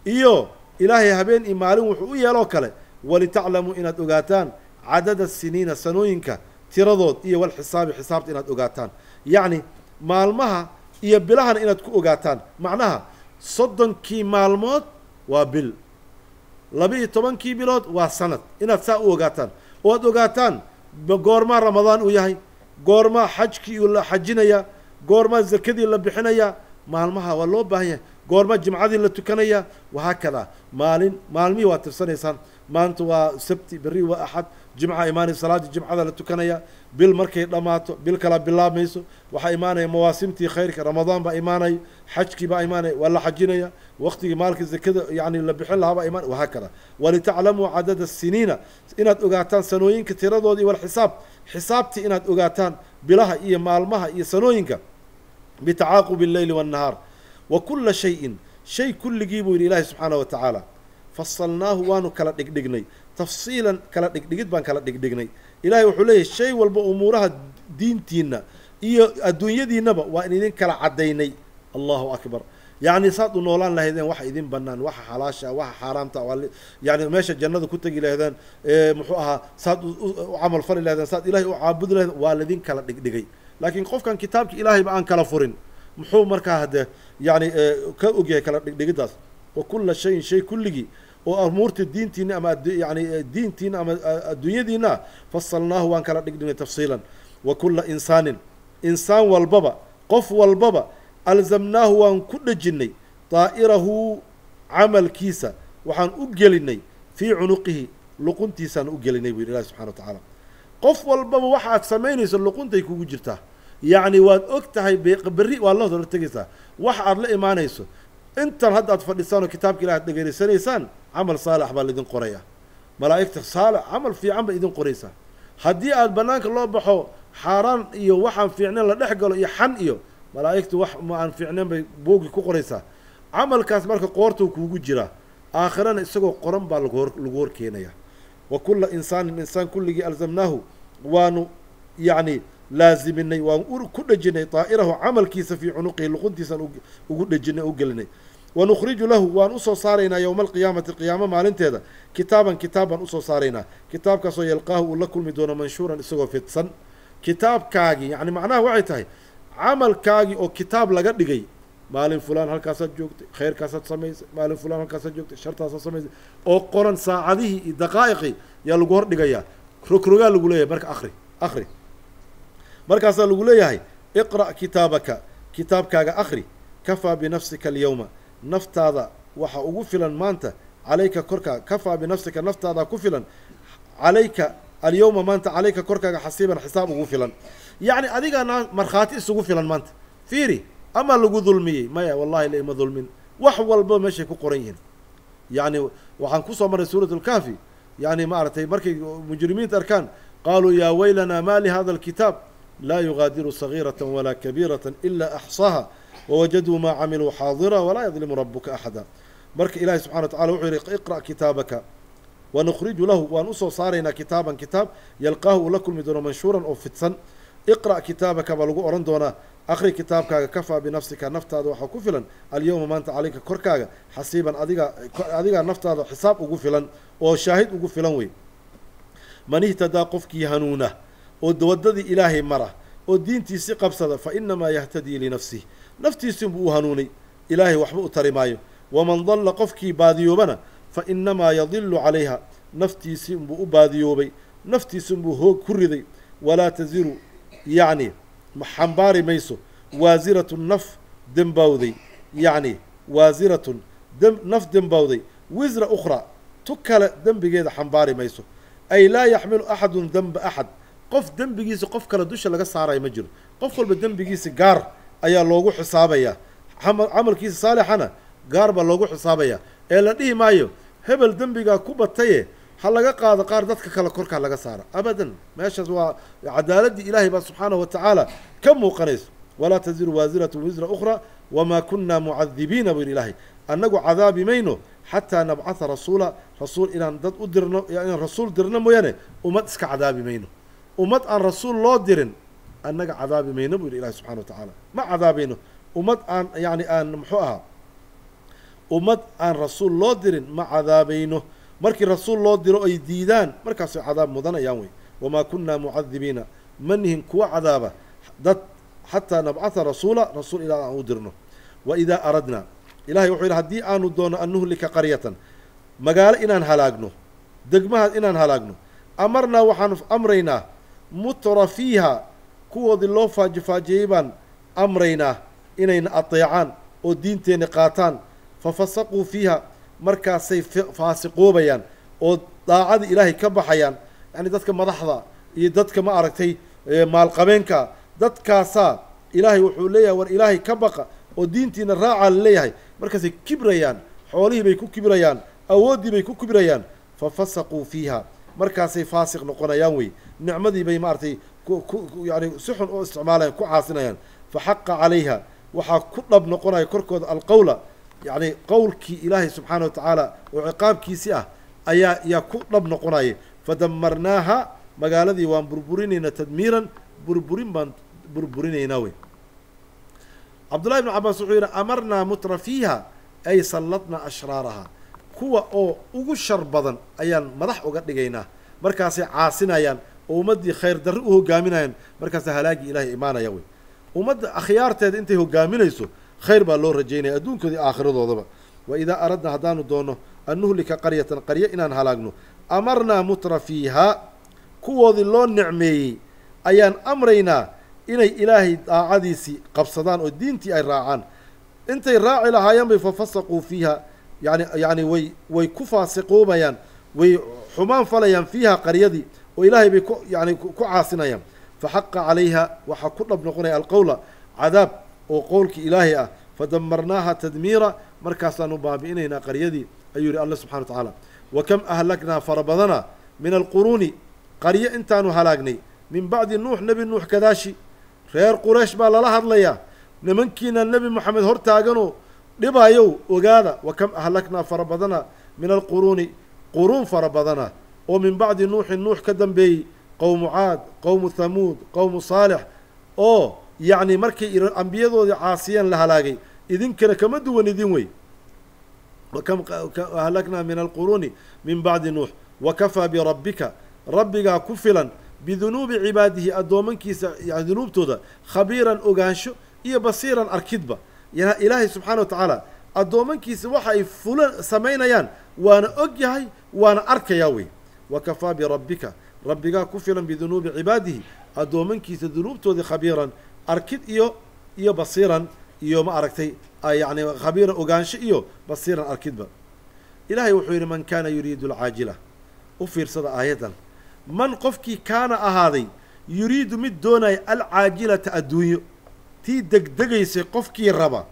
إيو إلهي هبين إمالون وحوية لوكالي ولتعلموا إن أوغاتان عدد السنين سنوينك ترضود إيو والحساب حسابت إن أوغاتان يعني مالمها إيو بلهن إن أوغاتان معناها صدن كي مالموت وبل لبي طبان كي بلود وسنة إن تساء أوغاتان واد أوغاتان بغورما رمضان وياهي غورما حج كي ولا حجينيا غورما زكدي ولا بحنيا مالمها والله باهيه غورما جمعدي لا تكنيا وهكذا مالمي واتفسنيسان maanta waa sabti bari waa axad jimca imaanay salaada jimcada la tukanaya bil markay dhamaato bil kala bilaamayso waxa imaanay mawaasimtii khayrka ramadaan ba imaanay xajki ba imaanay wala xajinaya waqtiga maalka zakada yani la bixin lahaa ba imaan waxa kala wali ta'lamu adad as-sinina inaad ogaataan sanooyinka tiradoodii wal xisaabti inaad ogaataan bilaha iyo maalmaha iyo sanooyinka bitacaaqubi alleyli waannahaar wa kulla shayin shay kulligii buu yidhi ilaahay subxaana wa tacaala fasalnaahu waanu kala dhigdhignay tafsiilan kala dhigdhigid baan kala dhigdhignay ilaahay wuxuu leeyahay shay walba umuuraha diintiinna iyo adduunyadiinnaba waa in idin kala caddaynay allahu akbar yacni saad u noolaan lahaydeen waxa idin bannaan waxa xalaasha waxa xaaraamta yani meesha jannada ku tegi lahaydeen muxuu ahaa saad u camal fali lahaydeen saad ilaahay u caabudi lahaydeen waa laydin kala dhigdhigay laakiin qofkan kitaabka ilaahayba aan kala furin muxuu markaa hadde yani ka ogyahay kala dhigdhigidaas wa kulla shayin shay kulligii oo umuurta diintiina ama yani diintiina ama adduunyadiina fasalnaahu waan kala dhigdhignay tafsiilan wa kulla insaanin insaan walbaba qof walbaba alzamnaahu waan ku dhejinay daa'irahu camalkiisa waxaan u gelinay fii cunuqihi luquntiisaan u gelinay buu yidhi ilahi subxana wa tacaala qof walbaba waxa aad samaynayso luquntay kugu jirtaa yacni waad og tahay berri waad la hor tegaysaa waxa aad la imaanayso intan hadda aad fadhisaan oo kitaabka ilahi ad dhegeysanaysaan camal saalax baa laidin qoraya malaa'igta saalax camal fiican ba idin qoraysaa haddii aad bannaanka loo baxo xaaraan iyo waxaan fiicnayn la dhex galo iyo xan iyo malaa'igtu wax ma aan fiicnayn bay boogi ku qoraysaa camalkaas marka qoortuu kuugu jiraa aakhirana isagoo qoran baa lagu hor keenaya wa kulla insaanin insaan kulligii alzamnaahu waanu yacni laaziminay waan ku dhejinay daa'irahu camalkiisa fii cunuqihi luquntiisaan ugu dhejinay u gelinay wanukhriju lahu waan usoo saaraynaa yowma alqiyaamati qiyaamo maalinteeda kitaaban kitaab baan usoo saaraynaa kitaabkaasoo yalqaahu uu la kulmi doono manshuuran isagoo fidsan kitaabkaagii yacni macnaha waxay tahay camalkaagii oo kitaab laga dhigay maalin fulaan halkaasaad joogtay khayrkaasaad samaysay maalin fulaan halkaasaad joogtay shartaasaad samaysay oo qoran saacadihii iyo daqaa'iqii yaa lagu hor dhigayaa rogrogaa lagu leeyahay marka akri markaasaa lagu leeyahay iqra' kitaabaka kitaabkaaga akri kafaa binafsika alyawma naftaada waxa ugu filan maanta calayka korkaaga kafaa binafsika naftaadaa ku filan calayka alyawma maanta calayka korkaaga xasiiban xisaab ugu filan yacni adigaana markhaati isugu filan maanta fiiri ama lagu dulmiyey maya wallahi laima dulmin wax walba meeshay ku qoran yihiin yacni waxaan kusoo marray suurat alkaafi yani maaragtay markay mujrimiinta arkaan qaaluu yaa waylanaa ma lihada alkitaab laa yugaadiru sagiirata walaa kabiirata ilaa axsaaha wawajaduu maa camiluu xaadira walaa yadlimu rabuka axada marka ilaahi subxana wa tacala wuxuu yihi iqra' kitaabaka wanukhriju lahu waan usoo saaraynaa kitaaban kitaab yalqaahu uu la kulmi doono manshuuran oo fidsan iqra' kitaabaka baa lagu odhan doonaa akri kitaabkaaga kafaa binafsika naftaada waxaa ku filan alyawma maanta calayka korkaaga xasiiban adigaa naftaada xisaab ugu filan oo shaahid ugu filan wey man ihtadaa qofkii hanuuna oo waddadii ilaahay mara oo diintiisii qabsada fa inamaa yahtadii linafsih naftiisinbuu u hanuunay ilaahay waxba u tari maayo waman dalla qofkii baadiyoobana fa inamaa yadilu calayha naftiisinbuu u baadiyoobay naftiisinbuu hoog ku riday walaa taziru yacni xambaari mayso waasiratun naf dembawday yacni waasiratun naf dembawday wisra ukhraa tu kale dembigeeda xambaari mayso ay laa yaxmilu axadun denba axad qof dembigiisa qof kale dusha laga saarayo ma jiro qof walba dembigiisa gaar ayaa loogu xisaabayaa camalkiisa saalixana gaar baa loogu xisaabayaa ee la dhihi maayo hebel dembigaa ku bataye ha laga qaado qaar dadka kale korkaa laga saara abadan meeshaas waa cadaaladdii ilaahay baa subxaanahu wa tacaala ka muuqanayso walaa taziru waasiratu wisra ukhraa wamaa kunaa mucadibiina buu yidhi ilaahay annagu cadaabi mayno xataa nabcatha rasuula rasuul inaan dad u dirno inaan rasuul dirno mooyaane ummad iska cadaabi mayno ummad aan rasuul loo dirin annaga cadaabi mayno buu yidhi ilahi subxana wa tacaala ma cadaabayno ummad aan yani aan muxuu ahaa ummad aan rasuul loo dirin ma cadaabayno markii rasuul loo diro ay diidaan markaasay cadaab mudanayaan wey wamaa kunaa mucadibiina ma nihin kuwa cadaaba dad xataa nabcatha rasuula rasuul ilaa aan u dirno waidaa aradnaa ilahay wuxuu yidhi haddii aanu doono an nuhlika qaryatan magaalo inaan halaagno degmahaas inaan halaagno amarnaa waxaanu amraynaa mutra fiiha kuwoodii loo faajifaajiyey baan amraynaa inayna adeecaan oo diinteenna qaataan fafasaquu fiiha markaasay faasiqoobayaan oo daacadii ilaahay ka baxayaan yacni dadka madaxda iyo dadka ma aragtay maalqabeenka dadkaasaa ilaahay wuxuu leeyahay war ilaahay ka baqa oo diintiina raacaa la leeyahay markaasay kibrayaan xoolihii bay ku kibirayaan awooddii bay ku kibirayaan fafasaquu fiiha markaasay faasiq noqonayaan wey nicmadii bay maaragtay يعني سحن أو استعمالها كعاصنيان فحق عليها وحا كلب نقنا كركود القول يعني قولك إلهي سبحانه وتعالى وعقابك سيئة أيا يا كلب نقنا فدمرناها مقالذي وان بربرينينا تدميرا بربرين ناوي عبد الله بن عباس وحيرا أمرنا متر فيها أي سلطنا أشرارها كوا أو أغشر بدن أيان مدح أغدقينا مركاسي عاصنا أيان ومدي خير درؤه قامنا مركاسي هلاقي إلهي إيمانا يوي ومد أخيار تاد انت هو قامنيسو خير بالله رجينا أدونك دي آخر ضوضبا وإذا أردنا هدانو دونه أن نهلك قرية إنان هلاقنو أمرنا متر فيها كوا ذي اللون نعمي أيان أمرينا إني إلهي عاديسي قبصدان ودينتي أي راعان انت الراعي لها ينبي ففسقوا فيها يعني وي كفاسقوا بيان وي حمان فليان فيها قريدي وإلهي بكو يعني كعاصنا فحق عليها وحكنا بنقول القول عذاب وقولك إلهي فدمرناها تدميرا مركزا نبابئنا قريدي أيوري الله سبحانه وتعالى وكم أهلكنا فربضنا من القرون قرية انتانو هلاقني من بعد نوح نبي نوح كداشي خير قريش با للا هدليا نمنكينا النبي محمد هرتاغنو دبايو وغادا وكم أهلكنا فربضنا من القرون قرون فربضنا ومن بعد نوح كدنبي قوم عاد قوم ثمود قوم صالح او يعني مركي الانبياء عاصيا لهلاقي اذن كان كما دوان اذن وي وكم أهلكنا من القرون من بعد نوح وكفى بربك ربك كفلا بذنوب عباده أدومنكيس يعني ذنوب تودا خبيرا أغانشو إيه بصيرا أركدبا يعني إلهي سبحانه وتعالى أدومنكيس وحي فلان سمينا يان وانا أجهي وانا أركياوي وكفى بربك كفلا بذنوب عباده أدومنكيس ذنوب تودا خبيرا أركد إيه بصيرا إيه ما أركتي يعني خبيرا أغانشو إيه بصيرا أركدبا إلهي وحير من كان يريد العاجلة وفير صدا آية من قفكي كان أهاذي يريد مد دوني العاجلة الدنيا تي دقيسي قفكي الربا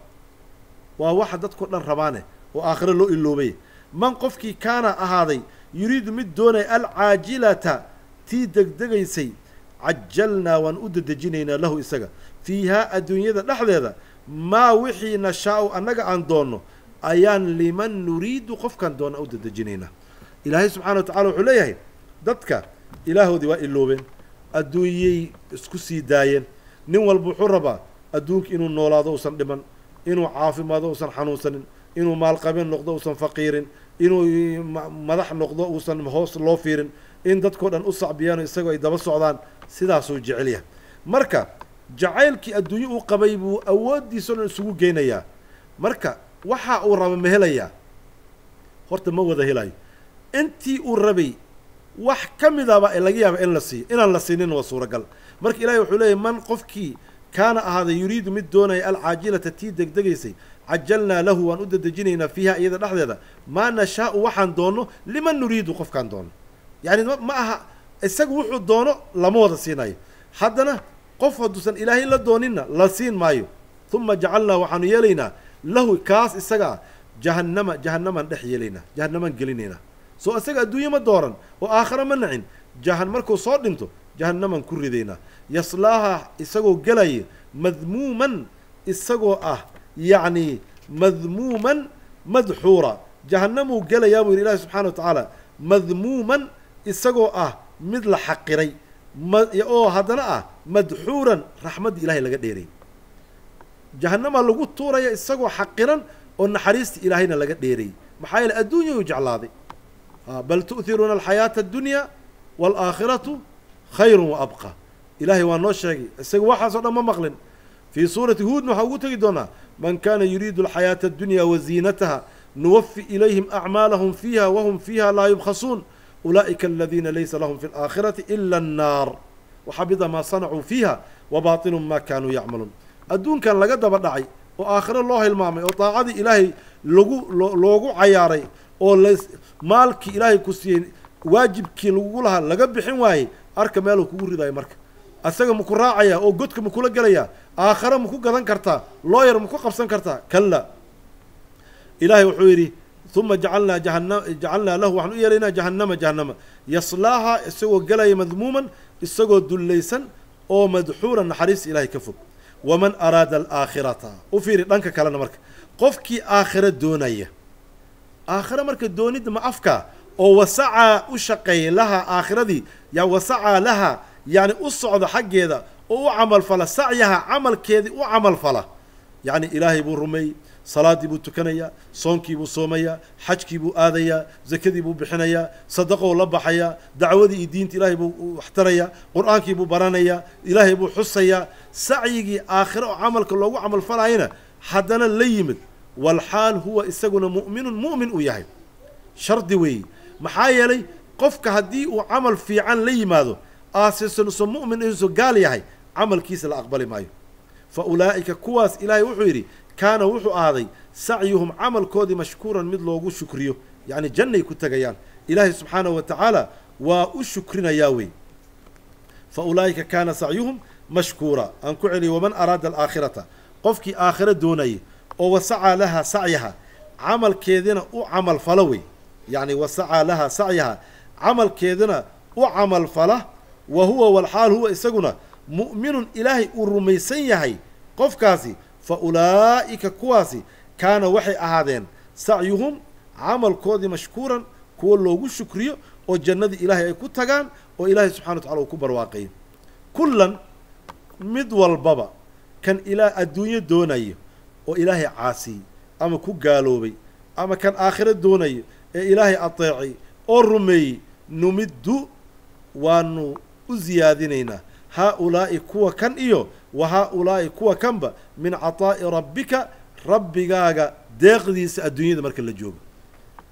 وواحد تكون الربانة وآخر له اللوبي من قفكي كان أهاذي يريد مد دوني العاجلة تي دقيسي عجلنا وانؤد دجينينا له إساقا فيها الدنيا لحظة ما وحي نشاء أنك عن دونه أيان لمن نريد قفكا دون أود دجينينا إلهي سبحانه وتعالى وحليه dadka ilaahoodii waa iloobeen adduunyay isku sii daayeen nin walba wuxuu rabaa adduunka inuu noolaado uusan dhiman inuu caafimaado uusan xanuunsanin inuu maalqabeen noqdo uusan faqiirin inuu madax noqdo uusan hoos loo fiirin in dadkoo dhan u sacbiyaan isagoo ay daba socdaan sidaasuu jecel yahay marka jacaylkii adduunyo uu qabay buu awooddiisa dhan isugu geynayaa marka waxa uu raba ma helayaa horta ma wada helayo intii uu rabay wax kamidaba laga yaabo in la siiyo inaan la siinin waa suuragal marka ilaahay wuxuu leeyahay man qofkii kaana ahaada yuriidu mid doonaya alcaajilata tii degdegaysay cajalnaa lahu waan u dadejinaynaa fiiha iyada dhexdeeda maa nashaau waxaan doono liman nuriidu qofkaan doono yani ma aha isaga wuxuu doono lama wada siinayo haddana qof hadduusan ilaahay la doonina la siin maayo uma jacalnaa waxaanu yeelaynaa lahu kaas isaga jahannaman dhex yeelaynaa jahannaman gelinaynaa soo isaga adduunyo ma dooran oo aakhira ma nacin markuu soo dhinto jahannaman ku ridaynaa yaslaaha isagoo gelaya madmuuman isagoo ah yacni madmuuman madxuura jahannamuu gelayaa buu yidhi ilaahi subxaana wa tacaala madmuuman isagoo ah mid la xaqiray oo haddana ah madxuuran raxmaddii ilaahay laga dheeray jahannamaa lagu tuuraya isagoo xaqiran oo naxariistii ilaahayna laga dheeray maxaa yeele adduunya uu jeclaaday بل تؤثرون الحياة الدنيا والآخرة خير وأبقى إلهي وانوشاقي السيق واحد صدى ما مقلن في سورة هود نحوته دونا من كان يريد الحياة الدنيا وزينتها نوفي إليهم أعمالهم فيها وهم فيها لا يبخسون أولئك الذين ليس لهم في الآخرة إلا النار وحبط ما صنعوا فيها وباطل ما كانوا يعملون الدون كان لقد بدعي وآخر الله المامي وطاعدي إلهي لوغو عياري oo maalkii ilaahay ku siiyay waajibkii lagu lahaa laga bixin waayay arka meel uu kugu ridayo marka asaga ma ku raacaya oo godka ma kula galaya aakhira ma ku gadan kartaa lawyer ma ku qabsan kartaa kalla ilaahay wuxuu yiri thumma ja'alna lahu wa yeelina jahannama yaslaaha isagoo galaya madmuuman isagoo dullaysan أو مدحورا نحريس إلهي كفوك ومن أراد الآخرة وفيري لنك كلنا مرك قفكي آخرة دونية آخرة مرك دوني دم أفكا أو وسعى أشقي لها آخرة دي يا وسعى لها يعني أصعد حق هذا أو عمل فلا سعيها عمل كذي وعمل فلا يعني إلهي بو رمي صلاة بو تكنيا صونكي بو صوميا حجكي بو آذيا زكدي بو بحنيا صدقوا لبحيا دعودي دينت إلهي بو احتريا قرآنكي بو برانيا إلهي بو حسيا سعيي آخر عمل كله عمل فلا هنا حدنا الليمد والحال هو إسقنا مؤمن وياهي شرط وي محايلي قفك هدي وعمل في عن لي ماذا آسس نص مؤمن إنسو قال ياهي عمل كيس الأقبل مايو فأولئك كواس إلهي وحيري كان وحو آذي سعيهم عمل كودي مشكورا مدلوغو شكريو يعني جنة كتغيان إلهي سبحانه وتعالى وشكرنا ياوي فأولئك كان سعيهم مشكورا أنكعني ومن أراد الآخرة قفك آخرة دوني وسعى لها سعيها عمل كيدنا وعمل فلوي يعني وسعى لها سعيها عمل كيدنا وعمل فله وهو والحال هو إسقنا مؤمن إلهي ورميسيهي قف كاسي فأولئك كواسي كان وحي أهادين سعيهم عمل كودي مشكورا كل لوغو شكريو وجنة إلهي كتغان وإلهي سبحانه وتعالى كبر واقعين كلا مدول بابا كان إلى الدنيا دوني وإلهي عاسي أما كو قالوبي أما كان آخر دوني إلهي أطيعي أرمي نمد وانو أزيادينينا هؤلاء كوا كان إيو وهؤلاء كوا كنبا من عطاء ربك ربك داقديس الدنيا دا مركل الجوغ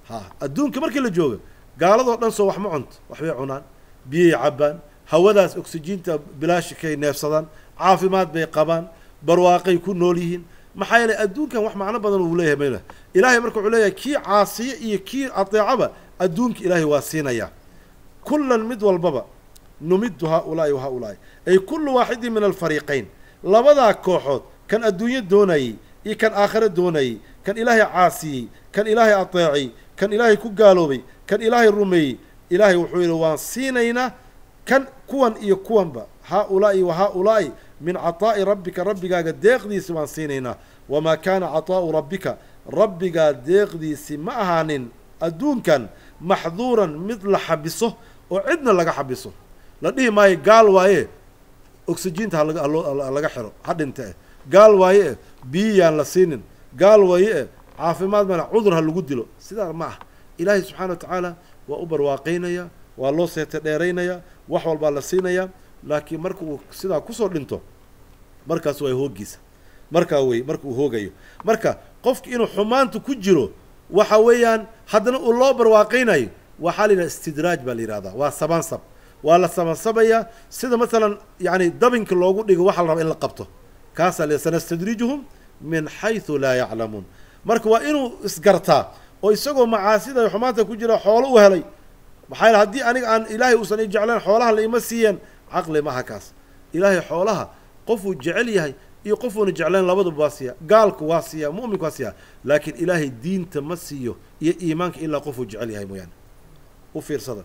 ها الدون كمركل الجوغ قال هذا ننسى وحما عنت وحبي عنان بي عبان هوداس أكسجين بلاش كي نفسدان عافمات بي قبان برواقي يكون نوليهن محايلة الدون كان وحما عنا بدن وليه ميله إلهي مركو عليا كي عاصية إيه كي أطيعبا الدونك إلهي واسينا يا كلا مد والبابا نمد هؤلاء وهؤلاء أي كل واحد من الفريقين لبدا كوحود كان الدنيا دوني إيه كان آخر دوني كان إلهي عاصي كان إلهي أطيعي كان إلهي كقالوبي كان إلهي الرمي إلهي وحويل وانسينينا كان كوان إيه كوان با هؤلاء وهؤلاء من عطاء ربك قد ديقدي سوان سينينا وما كان عطاء ربك ديقدي سمعهان الدون كان محظورا مثل حبسه وعدنا لغا حبسه لديه ماي قال وايه أكسجين لغا حرو حد انتهي قال وايه بيان لسينين قال وايه عافمات من عذرها اللي قدلو سيدار معه إلهي سبحانه وتعالى وأبر واقينيا والله سيتديرينيا وحوال بالسينيا لكن مركو سيدا كسر لنتو مركا سوى هوجيس مركو هوجيو مركا قفك إنه حمانته كجرو وحويان حدنا الله برواقيني وحالنا استدراج بالإرادة وسبان سب ولا سبان سبيا سيدا مثلا يعني دبن كلوجو ديجو وحال رب إلا قبته كاسا لسنستدرجهم من حيث لا يعلمون مركو وإنه اسقرتا ويسقوا معاسيدا حمانته كجرو حوله وهلي محايل هدي أنا عن إلهي وصني جعلان حولها اللي يمسيا عقلي ما هكاس إلهي حولها قفوا جعليها يقفون جعلان لابد بواسية قالك واسية مؤمنك واسية لكن إلهي الدين تمسيه إيمانك إلا قفوا جعليها ميان وفير صدر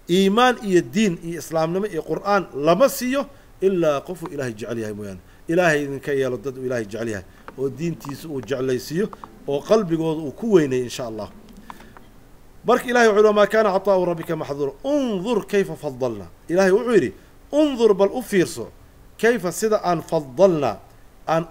إيمان الدين إسلام نمي قرآن لمسيه إلا قفوا إلهي جعليها ميان إلهي إن كي يلدد إلهي جعليها والدين تيسو جعليسيه وقلبك وكويني إن شاء الله برك إلهي وعلو ما كان عطاء ربك محظور انظر كيف فضلنا إلهي وعيري انظر بل أفيرسو كيف سيدا أن فضلنا أن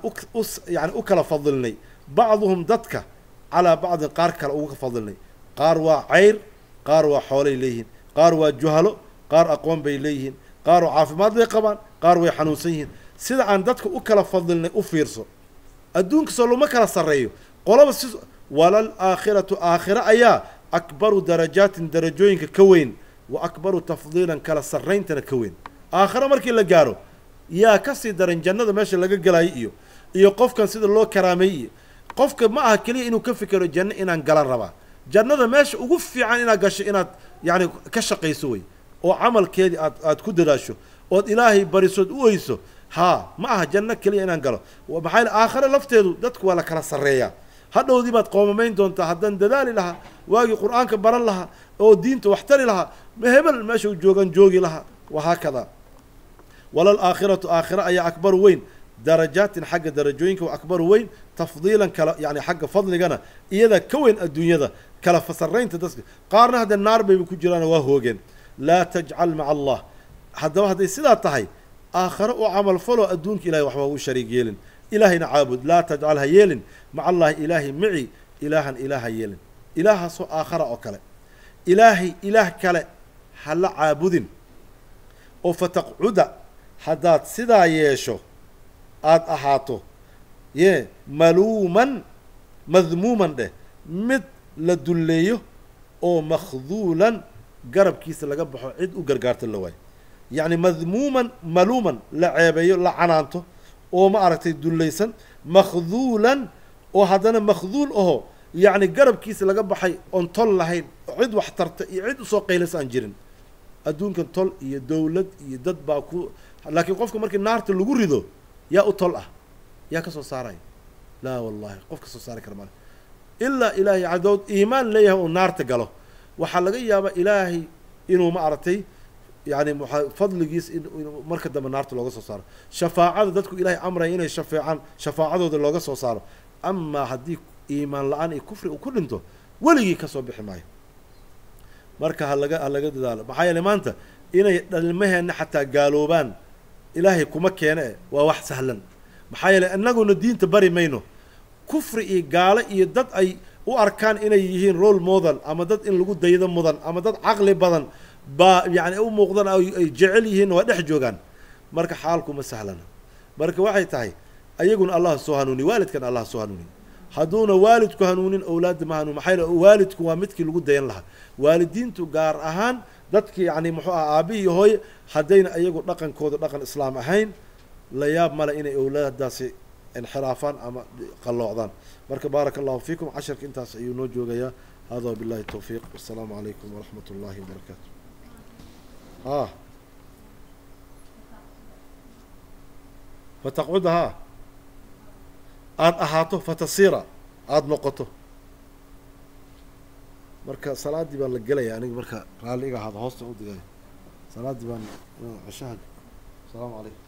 يعني أكل فضلني بعضهم دتك على بعض قارك أوك فضلني قاروا عير قاروا حولي ليهن قاروا جهلو قار أقوم بيليهن قاروا عافمات لي قبان قاروا حنوسيهن سيدا أن دتك أكل فضلني أفيرسو أدونك سولو ما كلا سريو قولوا ولا الآخرة آخرة أيا أكبر درجات درجوين كوين وأكبر تفضيلا كلا سرين كوين آخر مركي اللي قارو يا كسي درن جنة ماشي لقى قلاي إيو قف كان سيد الله كرامي قف معها كلي إنه كفكر الجنة إن قلان ربا جنة ماشي وقفي عن إنا قش إنا يعني كشق يسوي وعمل كيدي أتكد داشو وإلهي بريسود ويسو ها معها جنة كلي إنا قلان وبحال آخر لفتيدو دتك ولا كلا سرية هذا ودي بات قومين دون تحدن دلالي لها واجي قرآن كبرن لها أو دين توحتري لها مهبل ماشي جوجن جوجي لها وهكذا walalaakhiratu aakhira ayaa akbaru weyn darajaatin xagga darajooyinka wa akbaru weyn tafdiilan kala yani xagga fadligana iyada ka weyn adduunyada kala fasaraynta dadka qaarna haddee naar bayba ku jiraan waa hoogeen laa tajcal maca allah haddaba hadday sidaa tahay aakhare u camal falo adduunka ilahay waxba u shariig yeelin ilaahayna caabud laa tajcal ha yeelin maca allahi ilaahay mici ilaahan ilaah ha yeelin ilaahaasoo aakhara oo kale ilaahay ilaah kale ha la caabudin oo fataqcuda haddaad sidaa yeesho aada ahaato yee maluuman madmuuman dheh mid la dulleeyo oo makhduulan garabkiisa laga baxo cid u gargaarta la waayo yacni madmuuman maluuman la ceebeeyo la canaanto oo ma aragtay dullaysan makhduulan oo haddana makhduul aho yacni garabkiisa laga baxay oon tol lahayn cid wax tarta iyo cid usoo qaylasa aan jirin adduunkan tol iyo dowlad iyo dad baa ku laakiin qofka markii naarta lagu rido yaa u tol ah yaa ka soo saaraya laa wallahi qof ka soo saari kara male ilaa ilaahay cadood iimaan leeyahay oo naarta galo waxaa laga yaabaa ilaahay inuu ma aragtay yani fadligiis inuu marka dambe naarta looga soo saaro shafaacada dadku ilaahay amraya inay shafeecaan shafaacadooda looga soo saaro amaa haddii iimaan la-aan iyo kufri uu ku dhinto weligii ka soo bixi maayo marka halaga dadaalo maxaa yeele maanta inay dhalmaheenna xataa gaaloobaan ilaahay kuma keene waa wax sahlan maxaa yeele inaguna diinta bari mayno kufri iyo gaalo iyo dad ay u arkaan inay yihiin role model ama dad in lagu daydo mudan ama dad caqli badan baa yani u muuqdan ay jecel yihiinna waa dhex joogaan marka xaalkuma sahlana marka waxay tahay ayaguna allah soo hanuuniy waalidkan allah soo hanuuniy hadduuna waalidku hanuunin awlaadda ma hanuun maxaa yeele waalidku waa midkii lagu dayan lahaa waalidiintu gaar ahaan dadkii yani muxuu ah aabbihi iyo hooye haddayna iyagu dhaqankooda dhaqan islaam ahayn la yaab male inay awlaadaasi inxiraafaan ama qalloocdaan marka baaraka allahu fiikum casharka intaas ayuu noo joogayaa hada wabillahi tawfiiq wassalaamu calaykum waraxmat ullahi wabarakaatu fataqcuda aada ahaato fatasiira aada noqoto marka salaaddii baan la gelaya aniga marka raalli iga ahaada hoosta u digaya salaaddii baan ceshaha asalaamu calaykum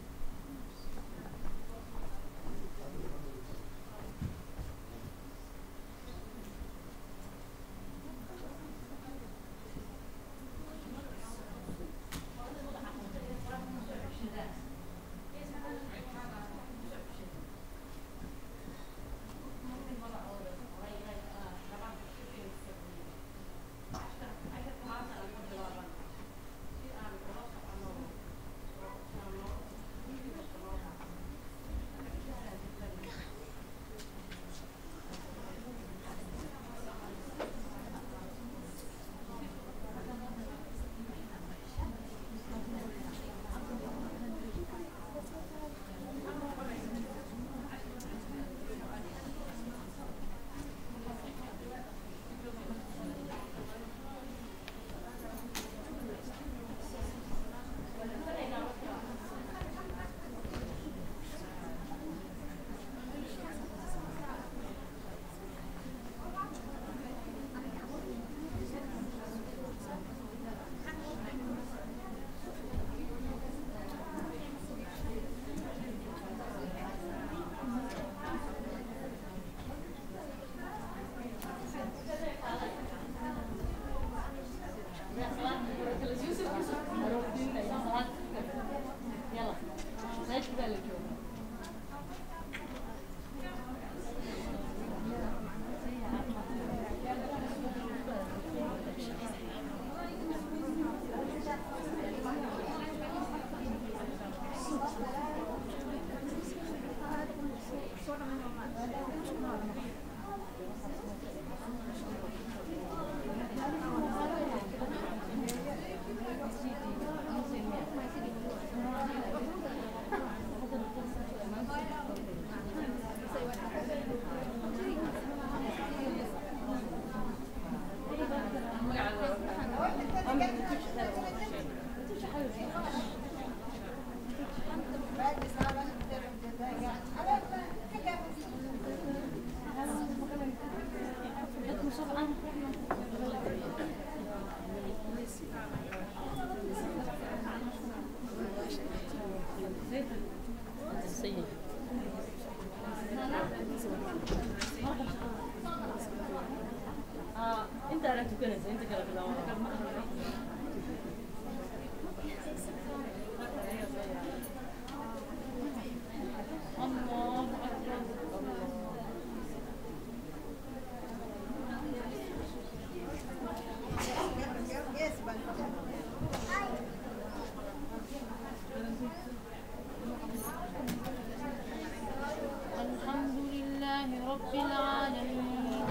الحمد لله رب العالمين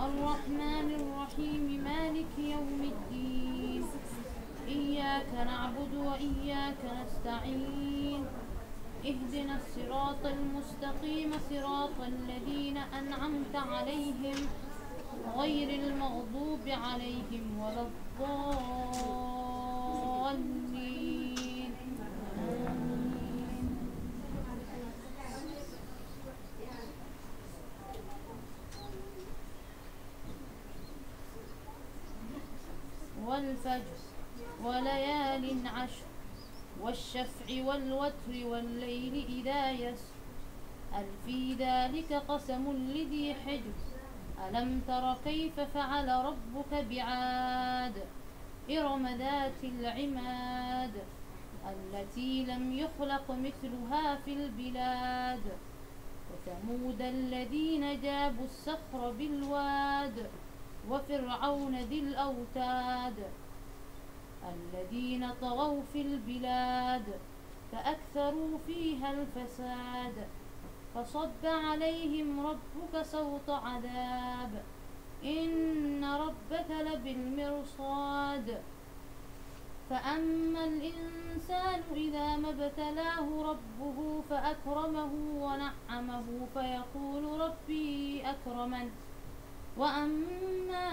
الرحمن الرحيم مالك يوم الدين إياك نعبد وإياك نستعين اهدنا الصراط المستقيم صراط الذين أنعمت عليهم غير المغضوب عليهم ولا الضالين آمين. والفجر وليال عشر والشفع والوتر والليل إذا يسر هل في ذلك قسم لذي حجر ألم تر كيف فعل ربك بعاد إرم ذات العماد التي لم يخلق مثلها في البلاد وثمود الذين جابوا الصخر بالواد وفرعون ذي الأوتاد الذين طغوا في البلاد فأكثروا فيها الفساد فصب عليهم ربك سوط عذاب إن ربك لبالمرصاد فأما الإنسان إذا ما ابتلاه ربه فأكرمه ونعمه فيقول ربي أكرمن وأما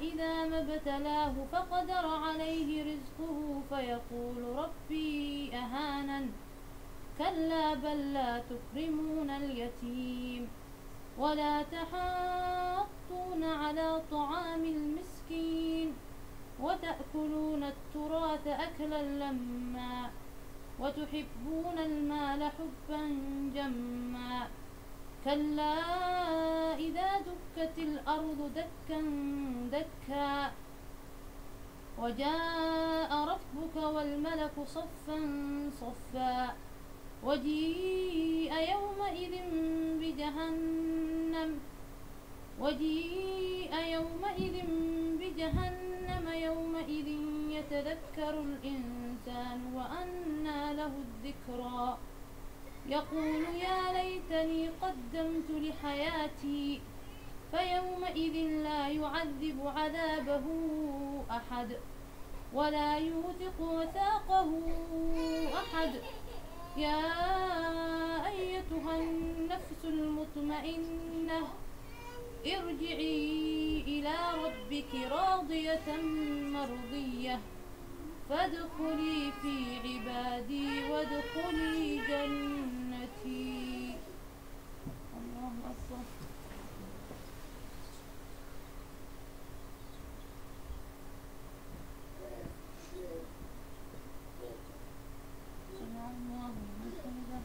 إذا ما ابتلاه فقدر عليه رزقه فيقول ربي أهانن كلا بل لا تكرمون اليتيم ولا تحاضون على طعام المسكين وتأكلون التراث أكلا لما وتحبون المال حبا جما كلا إذا دكت الأرض دكا دكا وجاء ربك والملك صفا صفا وجيء يومئذ بجهنم يومئذ يتذكر الإنسان وأنى له الذكرى يقول يا ليتني قدمت لحياتي فيومئذ لا يعذب عذابه أحد ولا يوثق وثاقه أحد يا أيتها النفس المطمئنة ارجعي إلى ربك راضية مرضية فادخلي في عبادي وادخلي جنتي. الله أكبر. سمع الله لمن حمده.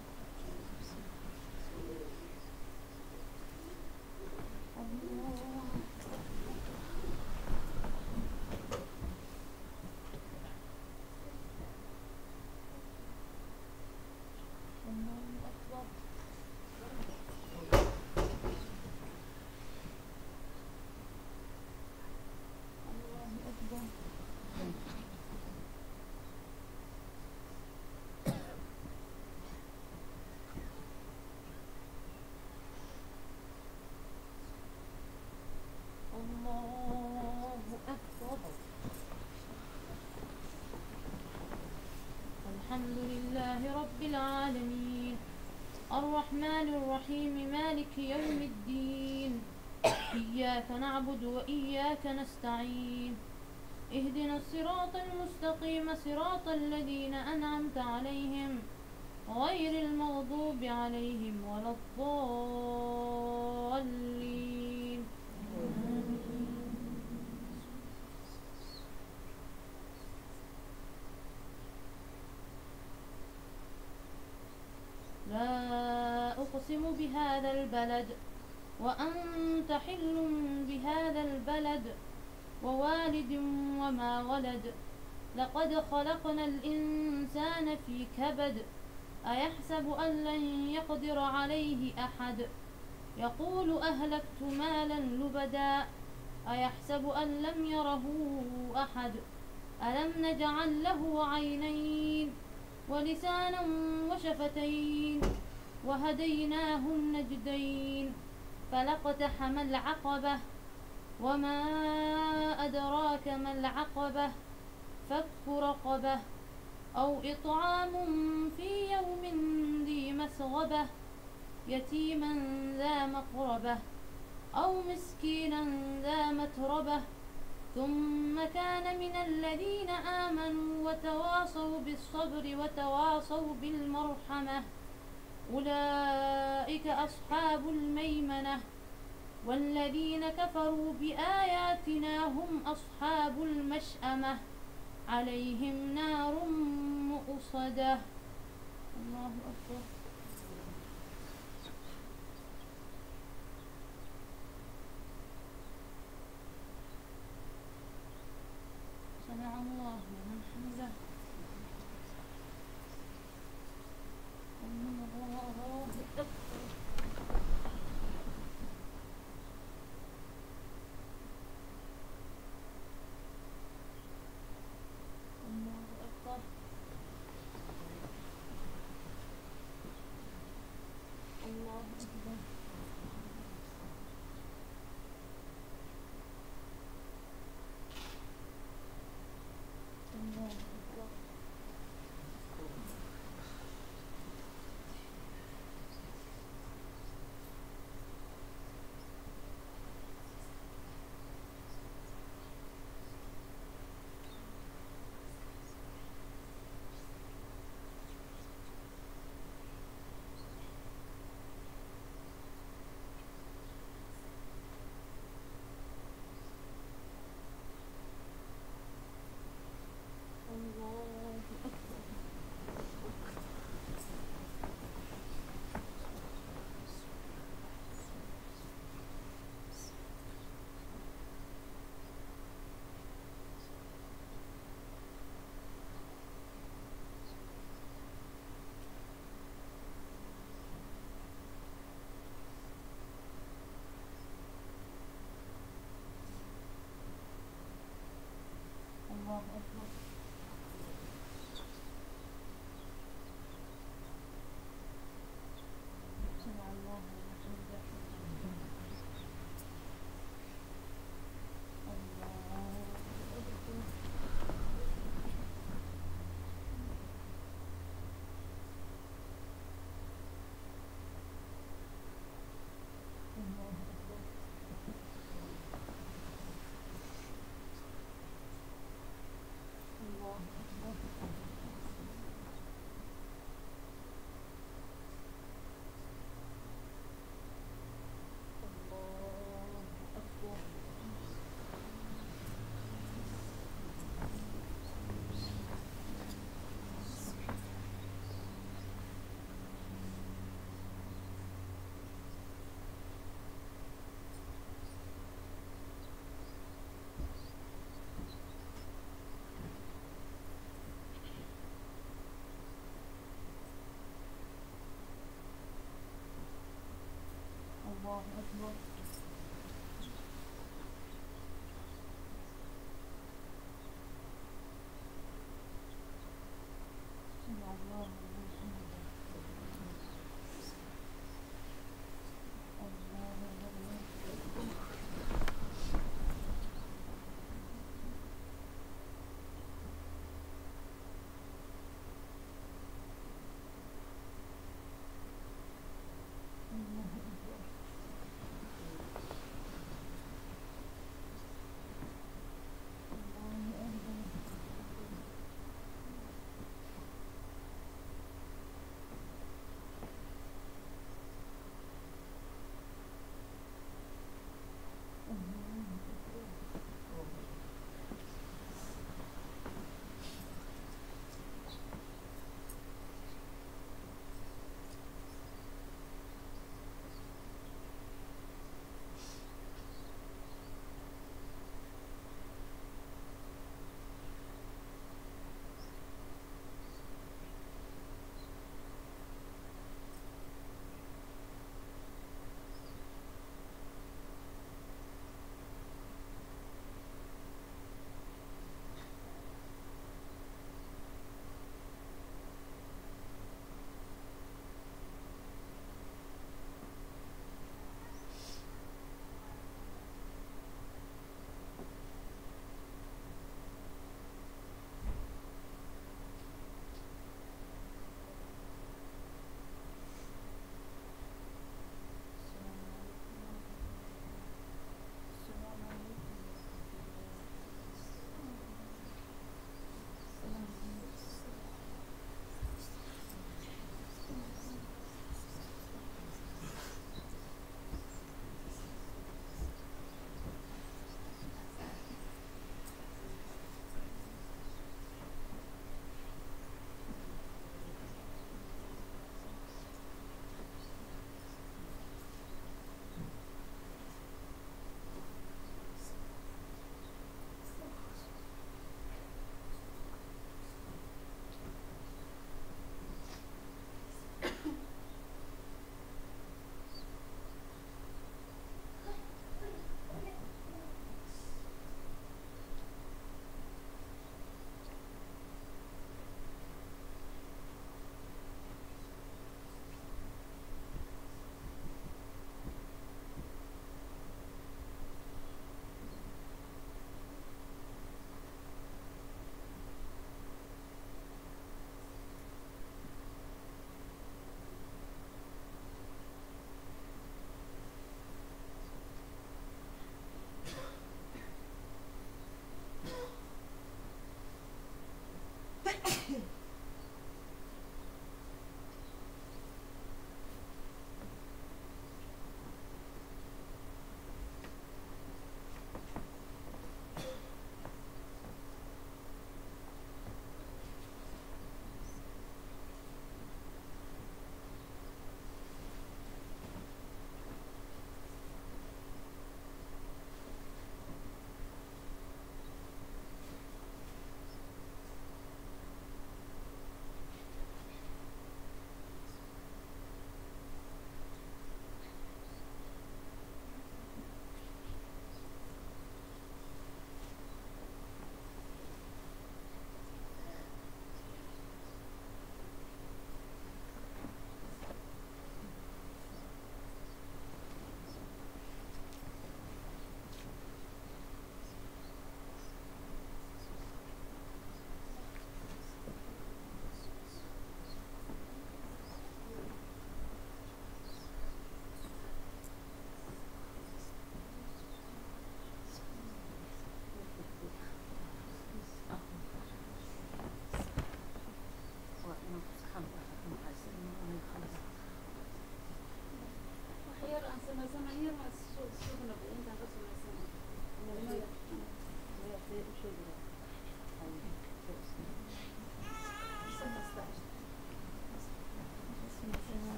الحمد لله رب العالمين الرحمن الرحيم مالك يوم الدين إياك نعبد وإياك نستعين اهدنا الصراط المستقيم صراط الذين أنعمت عليهم غير المغضوب عليهم ولا الضالين. لا أقسم بهذا البلد وأنت حل بهذا البلد ووالد وما ولد لقد خلقنا الإنسان في كبد أيحسب أن لن يقدر عليه أحد يقول أهلكت مالا لبدا أيحسب أن لم يره أحد ألم نجعل له عينين ولسانا وشفتين وهديناه النجدين فلاقتحم العقبة وما أدراك ما العقبة فك رقبة أو إطعام في يوم ذي مسغبة يتيما ذا مقربة أو مسكينا ذا متربة ثم كان من الذين آمنوا وتواصوا بالصبر وتواصوا بالمرحمة أولئك أصحاب الميمنة والذين كفروا بآياتنا هم أصحاب المشأمة عليهم نار مؤصدة. الله أكبر. سمع الله لمن حمده. الله أكبر. الله أكبر.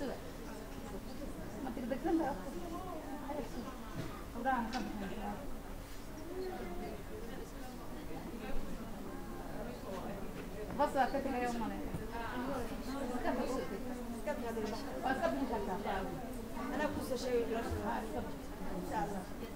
سوى ما تقدر تنبه وراها خبها بس كتب يوم ما أنا كنت شيء إن شاء الله